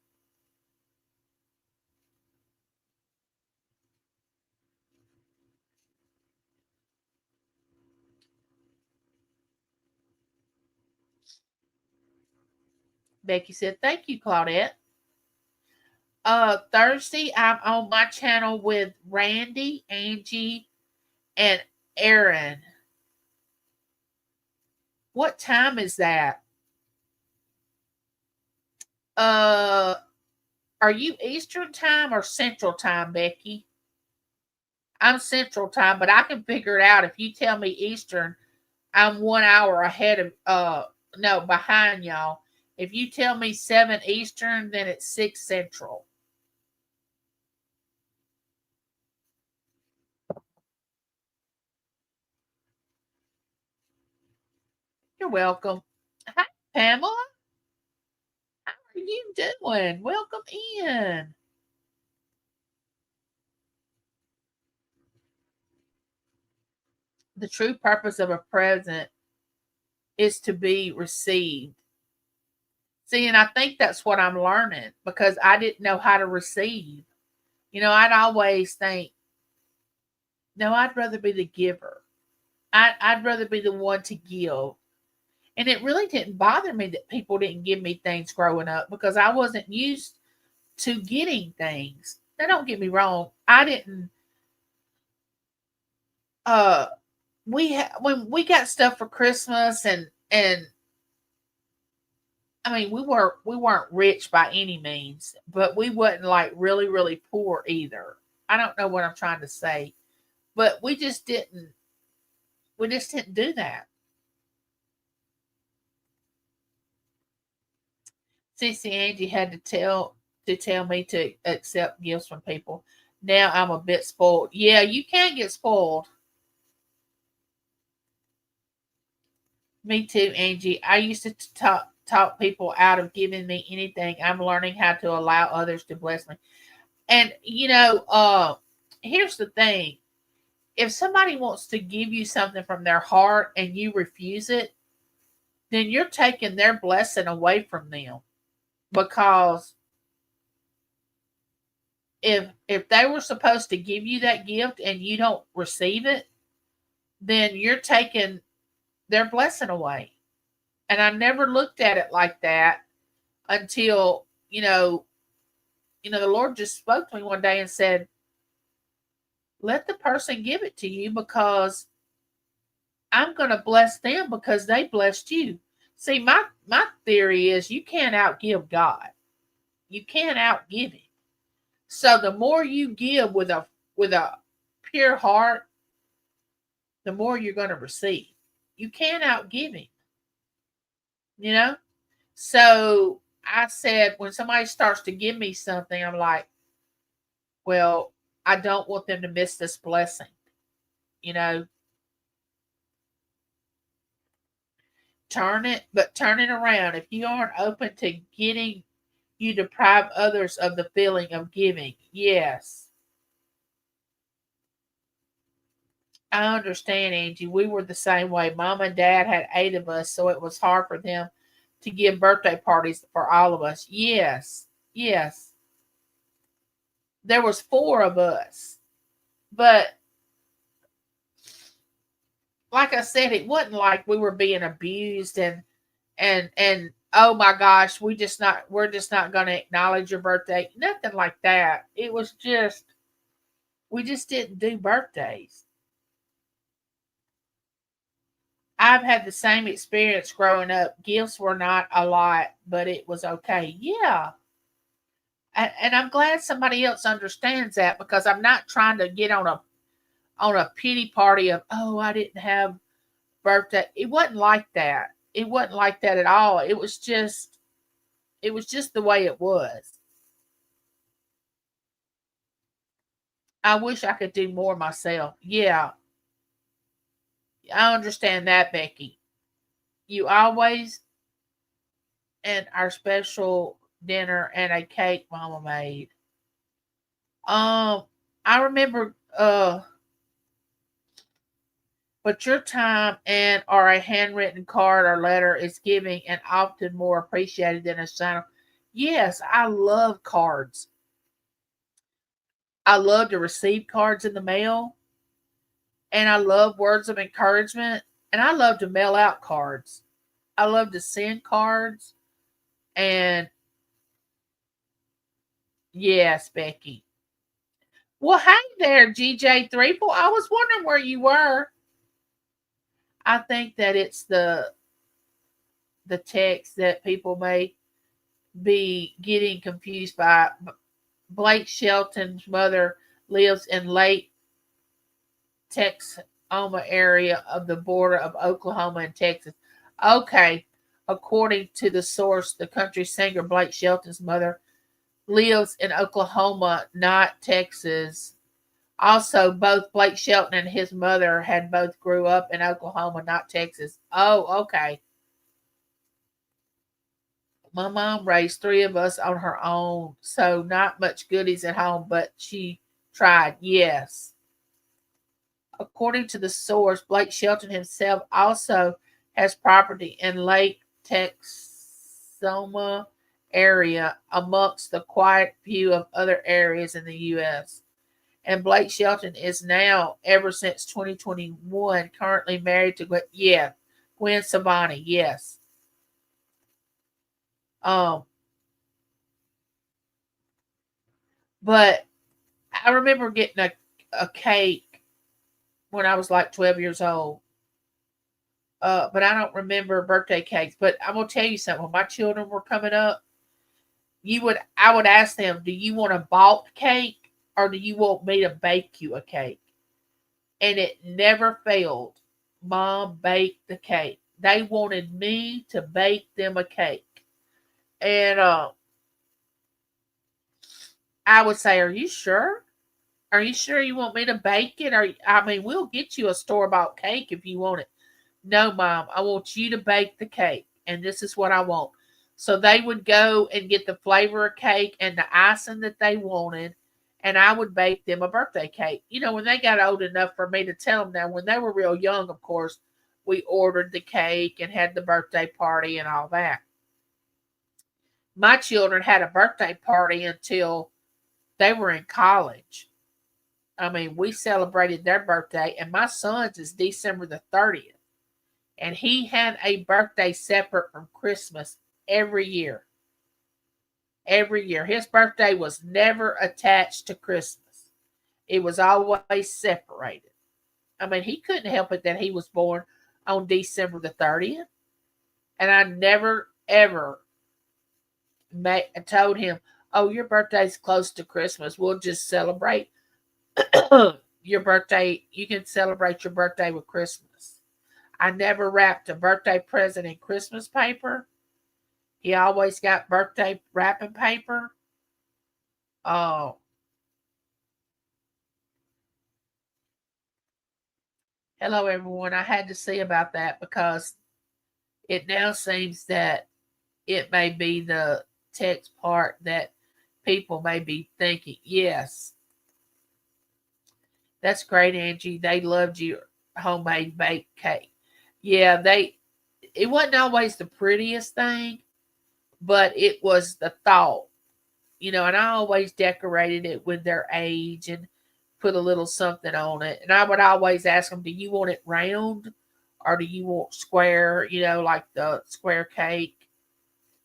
S1: Becky said, "Thank you, Claudette." Thursday, I'm on my channel with Randy, Angie, and Aaron. What time is that? Uh, are you Eastern time or Central time, Becky? I'm Central time, but I can figure it out. If you tell me Eastern, I'm 1 hour ahead of no, behind y'all. If you tell me 7 Eastern, then it's 6 Central. You're welcome. Hi, Pamela. How are you doing? Welcome in. The true purpose of a present is to be received. See, and I think that's what I'm learning because I didn't know how to receive. I'd always think, no, I'd rather be the giver. I'd rather be the one to give. And it really didn't bother me that people didn't give me things growing up because I wasn't used to getting things. Now, don't get me wrong. I didn't, uh, when we got stuff for Christmas and I mean, we weren't rich by any means, but we wasn't like really, really poor either. I don't know what I'm trying to say, but we just didn't do that. Cece Angie had to tell me to accept gifts from people. Now I'm a bit spoiled. Yeah, you can get spoiled. Me too, Angie. I used to talk people out of giving me anything. I'm learning how to allow others to bless me. And here's the thing. If somebody wants to give you something from their heart and you refuse it, then you're taking their blessing away from them because if they were supposed to give you that gift and you don't receive it, then you're taking their blessing away. And I never looked at it like that until, the Lord just spoke to me one day and said, let the person give it to you because I'm going to bless them because they blessed you. See, my theory is you can't outgive God. You can't outgive him. So the more you give with a pure heart, the more you're going to receive. You can't outgive him, you know? So I said, when somebody starts to give me something, I'm like, well, I don't want them to miss this blessing, you know? Turn it around. If you aren't open to getting, you deprive others of the feeling of giving. Yes, I understand, Angie. We were the same way. Mom and Dad had 8 of us, so it was hard for them to give birthday parties for all of us. Yes, yes. There was 4 of us, but like I said, it wasn't like we were being abused and oh my gosh, we're just not going to acknowledge your birthday. Nothing like that. It was just we just didn't do birthdays. I've had the same experience growing up. Gifts were not a lot, but it was okay. Yeah. And I'm glad somebody else understands that because I'm not trying to get on a pity party of, oh, I didn't have birthday. It wasn't like that. It wasn't like that at all. It was just the way it was. I wish I could do more myself. Yeah, I understand that, Becky. You always and our special dinner and a cake Mama made. Um, I remember. But your time and or a handwritten card or letter is giving and often more appreciated than a sign. Yes, I love cards. I love to receive cards in the mail, and I love words of encouragement, and I love to mail out cards. I love to send cards, and yes, Becky. Well, hey there, GJ Threeple. I was wondering where you were. I think that it's the text that people may be getting confused by. Blake Shelton's mother lives in Lake Texoma area of the border of Oklahoma and Texas. Okay, according to the source, the country singer Blake Shelton's mother lives in Oklahoma, not Texas. Also, both Blake Shelton and his mother had both grew up in Oklahoma, not Texas. Oh, okay. My mom raised 3 of us on her own, so not much goodies at home, but she tried. Yes. According to the source, Blake Shelton himself also has property in Lake Texoma area amongst the quiet few of other areas in the U.S. And Blake Shelton is now, ever since 2021, currently married to Gwen Stefani. Yes. Um, but I remember getting a cake when I was like 12 years old. But I don't remember birthday cakes. But I'm gonna tell you something. When my children were coming up, I would ask them, do you want a bought cake or do you want me to bake you a cake? And it never failed. Mom baked the cake. They wanted me to bake them a cake. And I would say, are you sure? Are you sure you want me to bake it? We'll get you a store bought cake if you want it. No, Mom, I want you to bake the cake, and this is what I want. So they would go and get the flavor of cake and the icing that they wanted, and I would bake them a birthday cake. When they got old enough for me to tell them now, when they were real young, of course, we ordered the cake and had the birthday party and all that. My children had a birthday party until they were in college. We celebrated their birthday, and my son's is December the 30th. And he had a birthday separate from Christmas every year. Every year. His birthday was never attached to Christmas. It was always separated. He couldn't help it that he was born on December the 30th. And I never, ever told him, oh, your birthday's close to Christmas. We'll just celebrate your birthday. You can celebrate your birthday with Christmas. I never wrapped a birthday present in Christmas paper. He always got birthday wrapping paper. Oh. Hello, everyone. I had to see about that because it now seems that it may be the text part that people may be thinking. Yes. That's great, Angie. They loved your homemade baked cake. Yeah, it wasn't always the prettiest thing, but it was the thought, and I always decorated it with their age and put a little something on it. And I would always ask them, do you want it round or do you want square, like the square cake?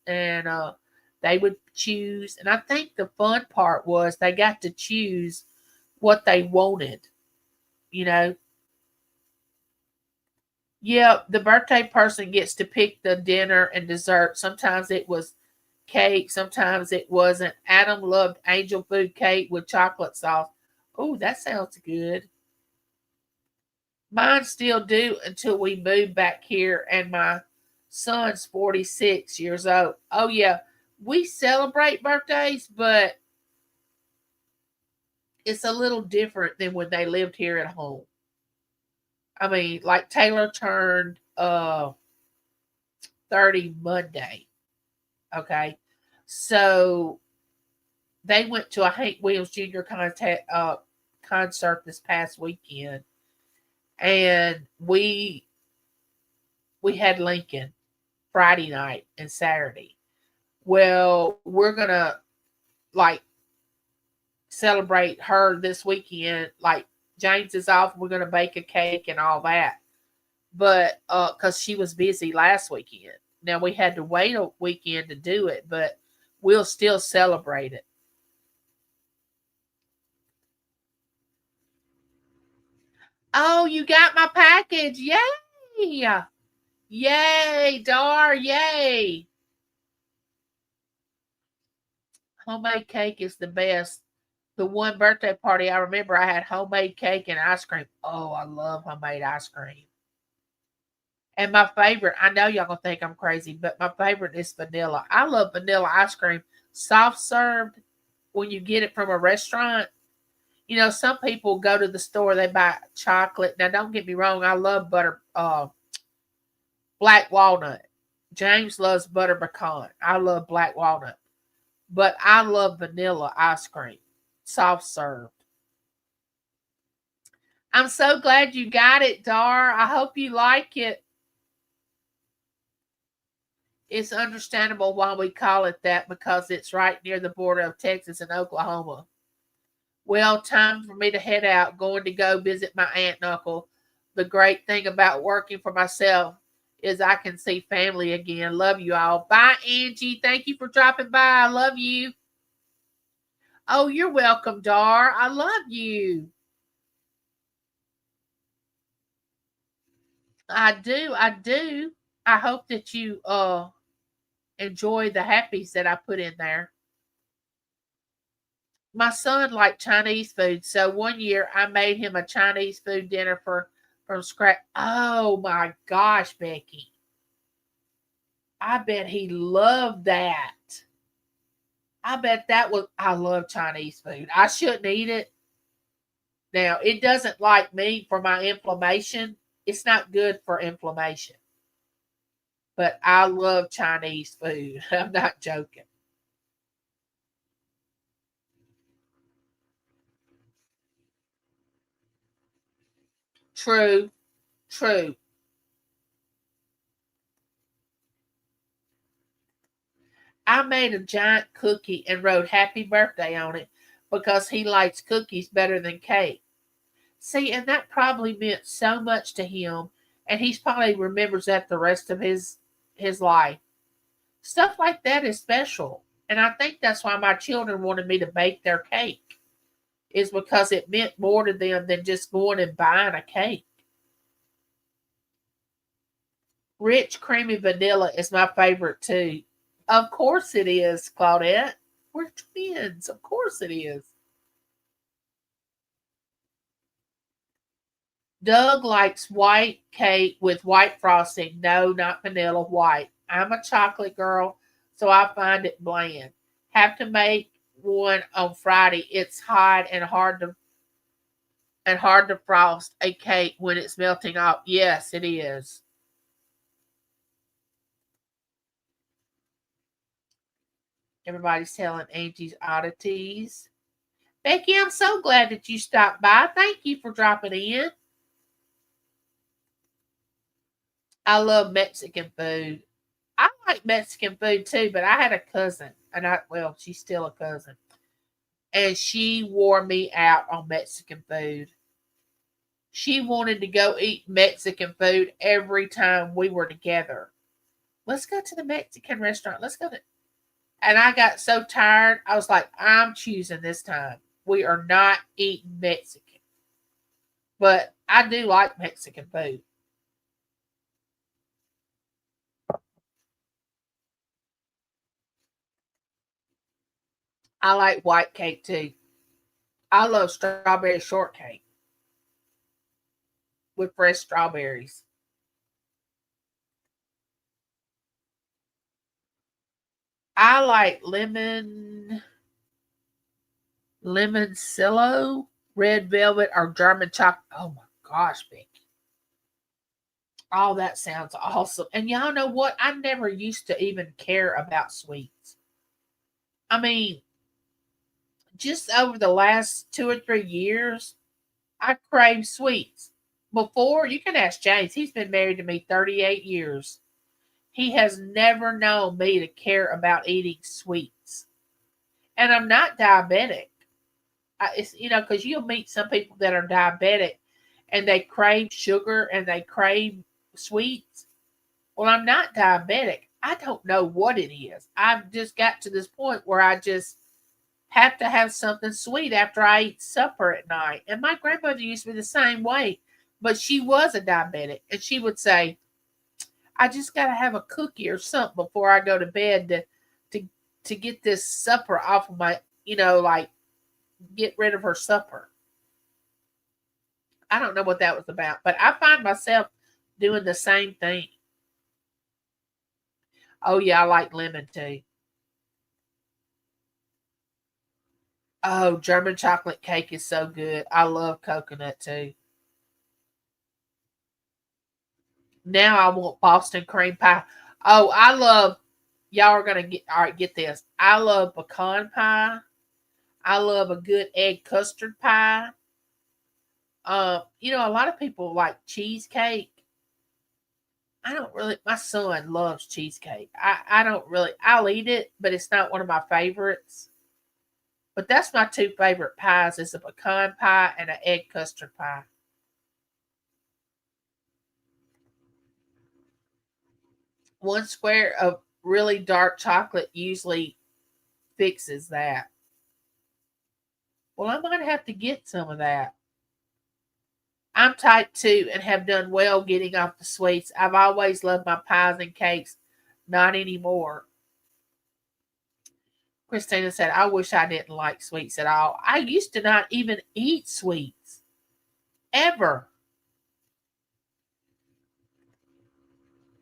S1: And they would choose. And I think the fun part was they got to choose what they wanted, Yeah, the birthday person gets to pick the dinner and dessert. Sometimes it was cake, sometimes it wasn't. Adam loved angel food cake with chocolate sauce. Oh, that sounds good. Mine still do until we move back here, and my son's 46 years old. Oh, yeah, we celebrate birthdays, but it's a little different than when they lived here at home. Like Taylor turned 30 Monday. Okay. So they went to a Hank Williams Jr. Concert this past weekend. And we had Lincoln Friday night and Saturday. Well, we're gonna like celebrate her this weekend. Like James is off, we're gonna bake a cake and all that. But because she was busy last weekend. Now we had to wait a weekend to do it, but we'll still celebrate it. Oh, you got my package. Yay! Yay, Dar, yay. Homemade cake is the best. The one birthday party I remember, I had homemade cake and ice cream. Oh, I love homemade ice cream. And my favorite, I know y'all gonna think I'm crazy, but my favorite is vanilla. I love vanilla ice cream, soft served when you get it from a restaurant. Some people go to the store, they buy chocolate. Now, don't get me wrong, I love black walnut. James loves butter pecan. I love black walnut. But I love vanilla ice cream, soft served. I'm so glad you got it, Dar. I hope you like it. It's understandable why we call it that because it's right near the border of Texas and Oklahoma. Well, time for me to head out, going to go visit my aunt and uncle. The great thing about working for myself is I can see family again. Love you all. Bye, Angie. Thank you for dropping by. I love you. Oh, you're welcome, Dar. I love you. I do. I do. I hope that you enjoy the happies that I put in there. My son liked Chinese food, so one year I made him a Chinese food dinner from scratch. Oh my gosh, Becky. I bet he loved that. I bet that was I love Chinese food. I shouldn't eat it. Now, it doesn't like me for my inflammation. It's not good for inflammation. But I love Chinese food. I'm not joking. True, true. I made a giant cookie and wrote happy birthday on it because he likes cookies better than cake. See, and that probably meant so much to him, and he's probably remembers that the rest of his life. Stuff like that is special. And I think that's why my children wanted me to bake their cake. Is because it meant more to them than just going and buying a cake. Rich creamy vanilla is my favorite too. Of course it is, Claudette. We're twins. Of course it is. Doug likes white cake with white frosting. No, not vanilla, white. I'm a chocolate girl, so I find it bland. Have to make one on Friday. It's hot and hard to frost a cake when it's melting off. Yes, it is. Everybody's telling Angie's oddities. Becky, I'm so glad that you stopped by. Thank you for dropping in. I love Mexican food. I like Mexican food too, but I had a cousin, and she's still a cousin, and she wore me out on Mexican food. She wanted to go eat Mexican food every time we were together. Let's go to the Mexican restaurant. Let's go to. And I got so tired. I was like, I'm choosing this time. We are not eating Mexican. But I do like Mexican food. I like white cake too. I love strawberry shortcake with fresh strawberries. I like lemon sillo, red velvet, or German chocolate. Oh my gosh, Becky. All that sounds awesome. And y'all know what? I never used to even care about sweets. I mean, just over the last 2 or 3 years, I crave sweets. Before, you can ask James, he's been married to me 38 years. He has never known me to care about eating sweets. And I'm not diabetic. It's, because you'll meet some people that are diabetic and they crave sugar and they crave sweets. Well, I'm not diabetic. I don't know what it is. I've just got to this point where I just have to have something sweet after I eat supper at night. And my grandmother used to be the same way, but she was a diabetic. And she would say, I just got to have a cookie or something before I go to bed to, to get this supper off of my, like get rid of her supper. I don't know what that was about, but I find myself doing the same thing. Oh, yeah, I like lemon too. Oh, German chocolate cake is so good. I love coconut too. Now I want Boston cream pie. Oh, y'all are gonna get all right, get this. I love pecan pie. I love a good egg custard pie. A lot of people like cheesecake. I don't really. My son loves cheesecake. I don't really. I'll eat it, but it's not one of my favorites. But that's my two favorite pies: is a pecan pie and an egg custard pie. One square of really dark chocolate usually fixes that. Well, I might have to get some of that. I'm type 2 and have done well getting off the sweets. I've always loved my pies and cakes. Not anymore. Christina said, I wish I didn't like sweets at all. I used to not even eat sweets. Ever.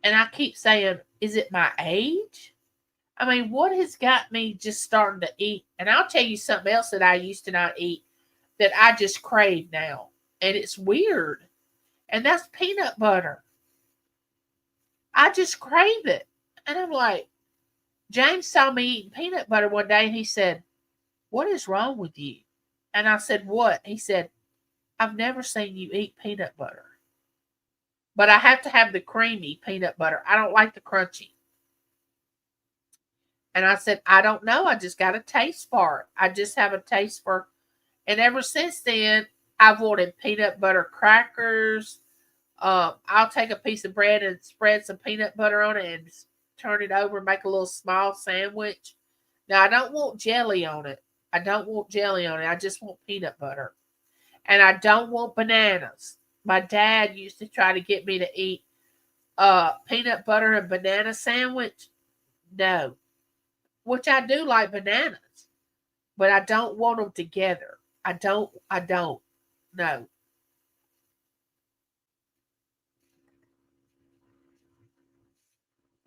S1: And I keep saying, is it my age? I mean, what has got me just starting to eat? And I'll tell you something else that I used to not eat that I just crave now. And it's weird. And that's peanut butter. I just crave it. And I'm like, James saw me eating peanut butter one day and he said, what is wrong with you? And I said, what? He said, I've never seen you eat peanut butter. But I have to have the creamy peanut butter. I don't like the crunchy. And I said, I don't know. I just got a taste for it. I just have a taste for. And ever since then, I've wanted peanut butter crackers. I'll take a piece of bread and spread some peanut butter on it and turn it over and make a little small sandwich. Now, I don't want jelly on it. I don't want jelly on it. I just want peanut butter. And I don't want bananas. My dad used to try to get me to eat peanut butter and banana sandwich. No. Which I do like bananas. But I don't want them together. I don't. No.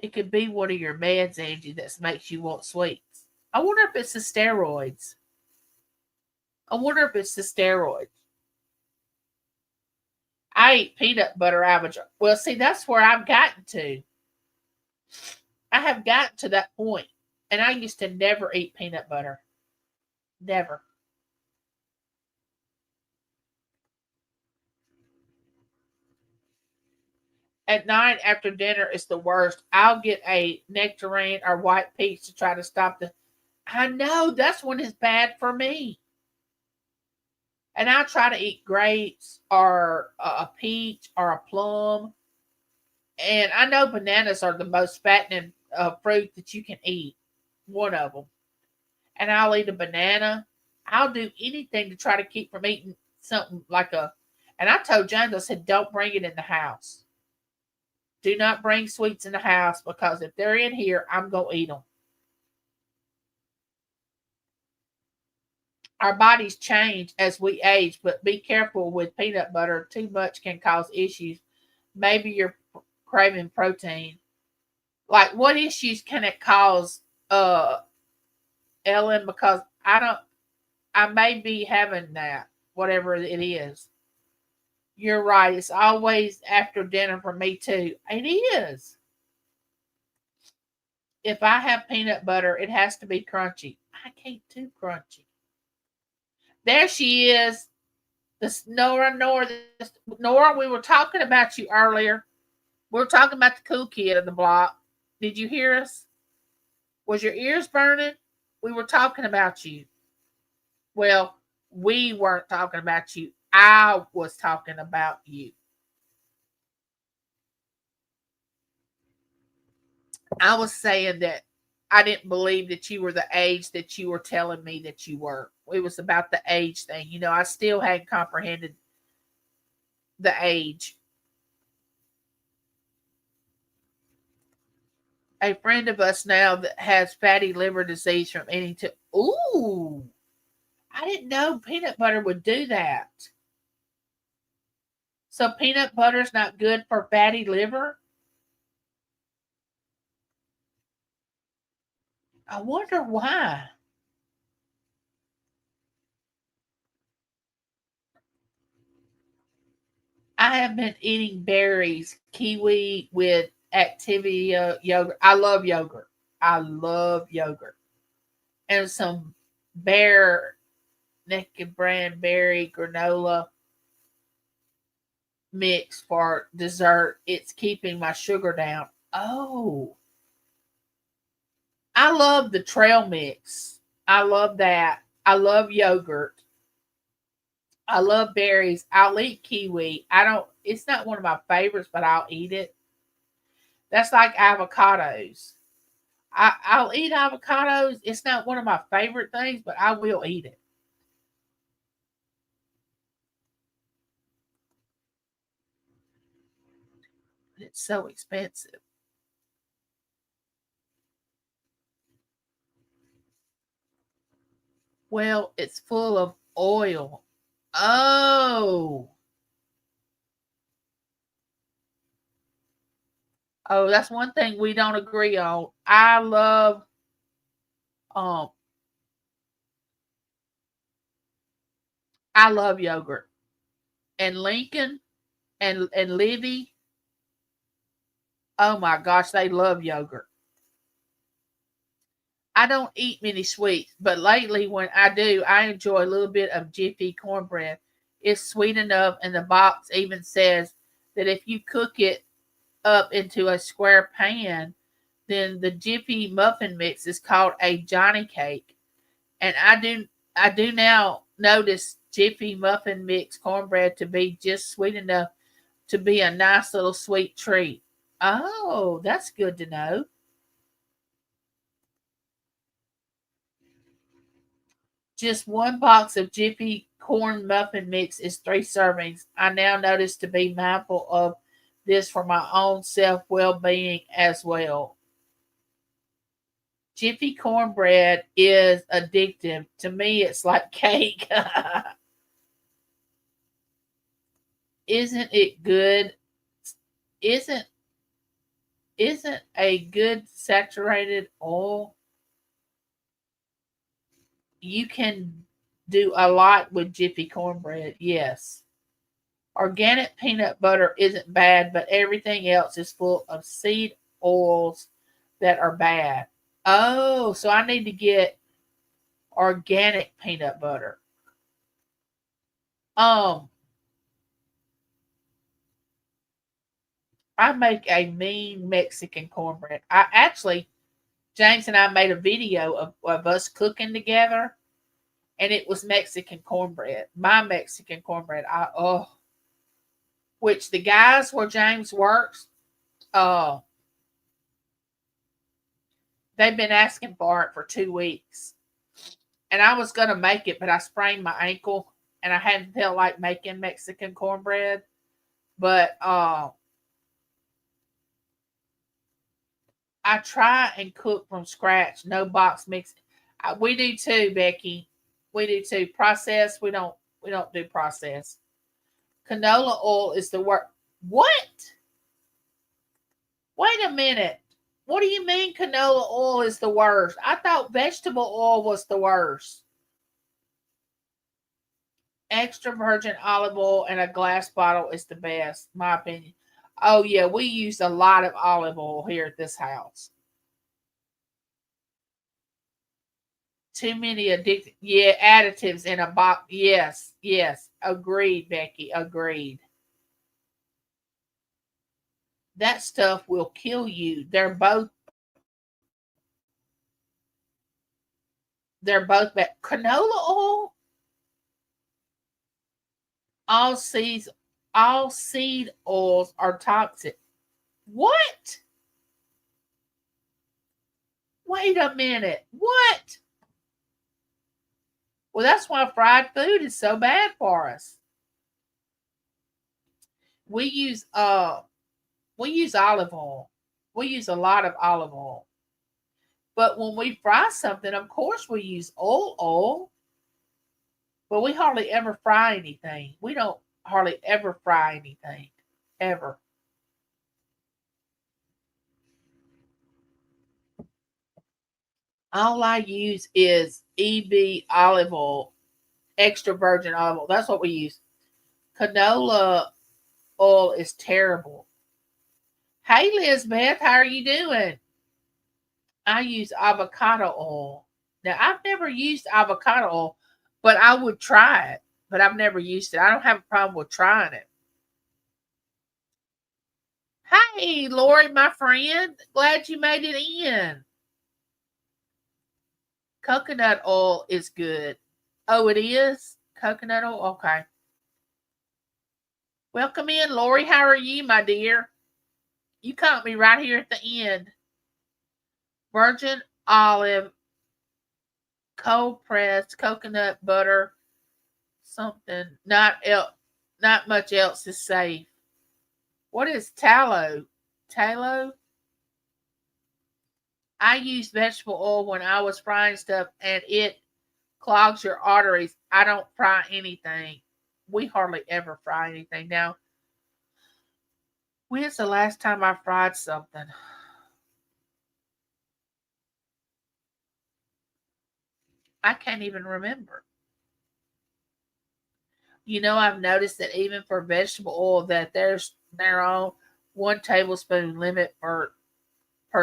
S1: It could be one of your meds, Angie, that makes you want sweets. I wonder if it's the steroids. I wonder if it's the steroids. I eat peanut butter out of a jar. Well, see, that's where I've gotten to. I have gotten to that point, and I used to never eat peanut butter. Never. At night after dinner is the worst. I'll get a nectarine or white peach to try to stop the. I know that's when it's bad for me. And I try to eat grapes or a peach or a plum. And I know bananas are the most fattening fruit that you can eat. One of them. And I'll eat a banana. I'll do anything to try to keep from eating something like a. And I told James, I said, don't bring it in the house. Do not bring sweets in the house because if they're in here, I'm going to eat them. Our bodies change as we age, but be careful with peanut butter. Too much can cause issues. Maybe you're craving protein. Like, what issues can it cause, Ellen? Because I may be having that, whatever it is. You're right. It's always after dinner for me, too. It is. If I have peanut butter, it has to be crunchy. I can't do crunchy. There she is. This Nora, we were talking about you earlier. We were talking about the cool kid of the block. Did you hear us? Was your ears burning? We were talking about you. Well, we weren't talking about you. I was talking about you. I was saying that I didn't believe that you were the age that you were telling me that you were. It was about the age thing. I still hadn't comprehended the age. A friend of us now that has fatty liver disease from eating to. Ooh, I didn't know peanut butter would do that. So peanut butter is not good for fatty liver? I wonder why. I have been eating berries, kiwi with Activia yogurt. I love yogurt. I love yogurt. And some Bear Naked Brand berry granola. mix for dessert. It's keeping my sugar down. Oh, I love the trail mix. I love that. I love yogurt. I love berries. I'll eat kiwi. I don't, it's not one of my favorites, but I'll eat it. That's like avocados. I'll eat avocados. It's not one of my favorite things, but I will eat it. It's so expensive. Well, it's full of oil. Oh, oh, that's one thing we don't agree on. Um, I love yogurt. And Lincoln and Livy, oh my gosh, they love yogurt. I don't eat many sweets, but lately when I do, I enjoy a little bit of Jiffy cornbread. It's sweet enough, and the box even says that if you cook it up into a square pan, then the Jiffy muffin mix is called a Johnny cake. And I do now notice Jiffy muffin mix cornbread to be just sweet enough to be a nice little sweet treat. Oh, that's good to know. Just one box of Jiffy corn muffin mix is 3 servings. I now notice to be mindful of this for my own self well being as well. Jiffy cornbread is addictive. To me, it's like cake. Isn't it good? Isn't isn't a good saturated oil? You can do a lot with Jiffy cornbread. Yes. Organic peanut butter isn't bad, but everything else is full of seed oils that are bad. Oh, so I need to get organic peanut butter. Um, I make a mean Mexican cornbread. I actually, James and I made a video of us cooking together, and it was Mexican cornbread. My Mexican cornbread. Which the guys where James works, uh, they've been asking for it for 2 weeks. And I was gonna make it, but I sprained my ankle and I hadn't felt like making Mexican cornbread. But I try and cook from scratch, no box mix. We do too, Becky. We do too. Process, we don't do process. Canola oil is the worst. What? Wait a minute. What do you mean canola oil is the worst? I thought vegetable oil was the worst. Extra virgin olive oil and a glass bottle is the best, my opinion. Oh yeah, we use a lot of olive oil here at this house. Too many addictive, yeah, additives in a box. Yes, yes, agreed, Becky, agreed. That stuff will kill you. They're both bad. Canola oil, all seeds, all seed oils are toxic. What? Wait a minute. What? Well, that's why fried food is so bad for us. We use uh we use olive oil. We use a lot of olive oil. But when we fry something, of course we use oil, but we hardly ever fry anything. We don't hardly ever fry anything. Ever. All I use is EB olive oil, extra virgin olive oil. That's what we use. Canola oil is terrible. Hey, Lizbeth, how are you doing? I use avocado oil. Now, I've never used avocado oil, but I would try it. But I've never used it. I don't have a problem with trying it. Hey, Lori, my friend. Glad you made it in. Coconut oil is good. Oh, it is? Coconut oil? Okay. Welcome in, Lori. How are you, my dear? You caught me right here at the end. Virgin olive, cold pressed coconut butter, something. Not much else is safe. What is tallow? Tallow? I used vegetable oil when I was frying stuff and it clogs your arteries. I don't fry anything. We hardly ever fry anything. Now, when's the last time I fried something? I can't even remember. I've noticed that even for vegetable oil that there's their own 1 tablespoon limit per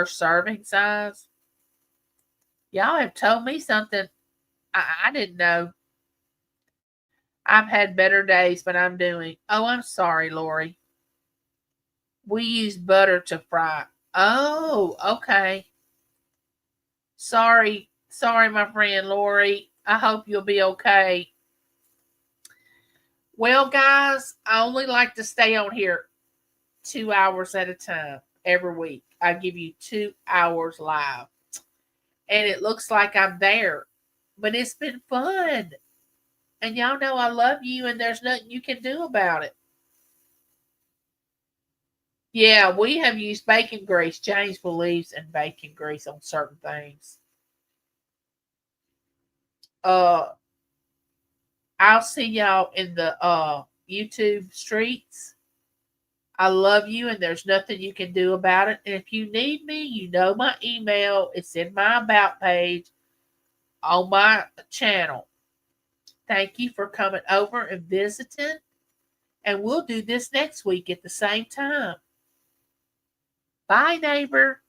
S1: serving size. Y'all have told me something I didn't know. I've had better days, but I'm doing. Oh, I'm sorry, Lori. We use butter to fry. Oh, okay. Sorry, my friend Lori. I hope you'll be okay. Well, guys, I only like to stay on here 2 hours at a time every week. I give you 2 hours live. And it looks like I'm there. But it's been fun. And y'all know I love you and there's nothing you can do about it. Yeah, we have used bacon grease. James believes in bacon grease on certain things. Uh I'll see y'all in the YouTube streets. I love you and there's nothing you can do about it. And if you need me, you know my email. It's in my about page on my channel. Thank you for coming over and visiting. And we'll do this next week at the same time. Bye, neighbor.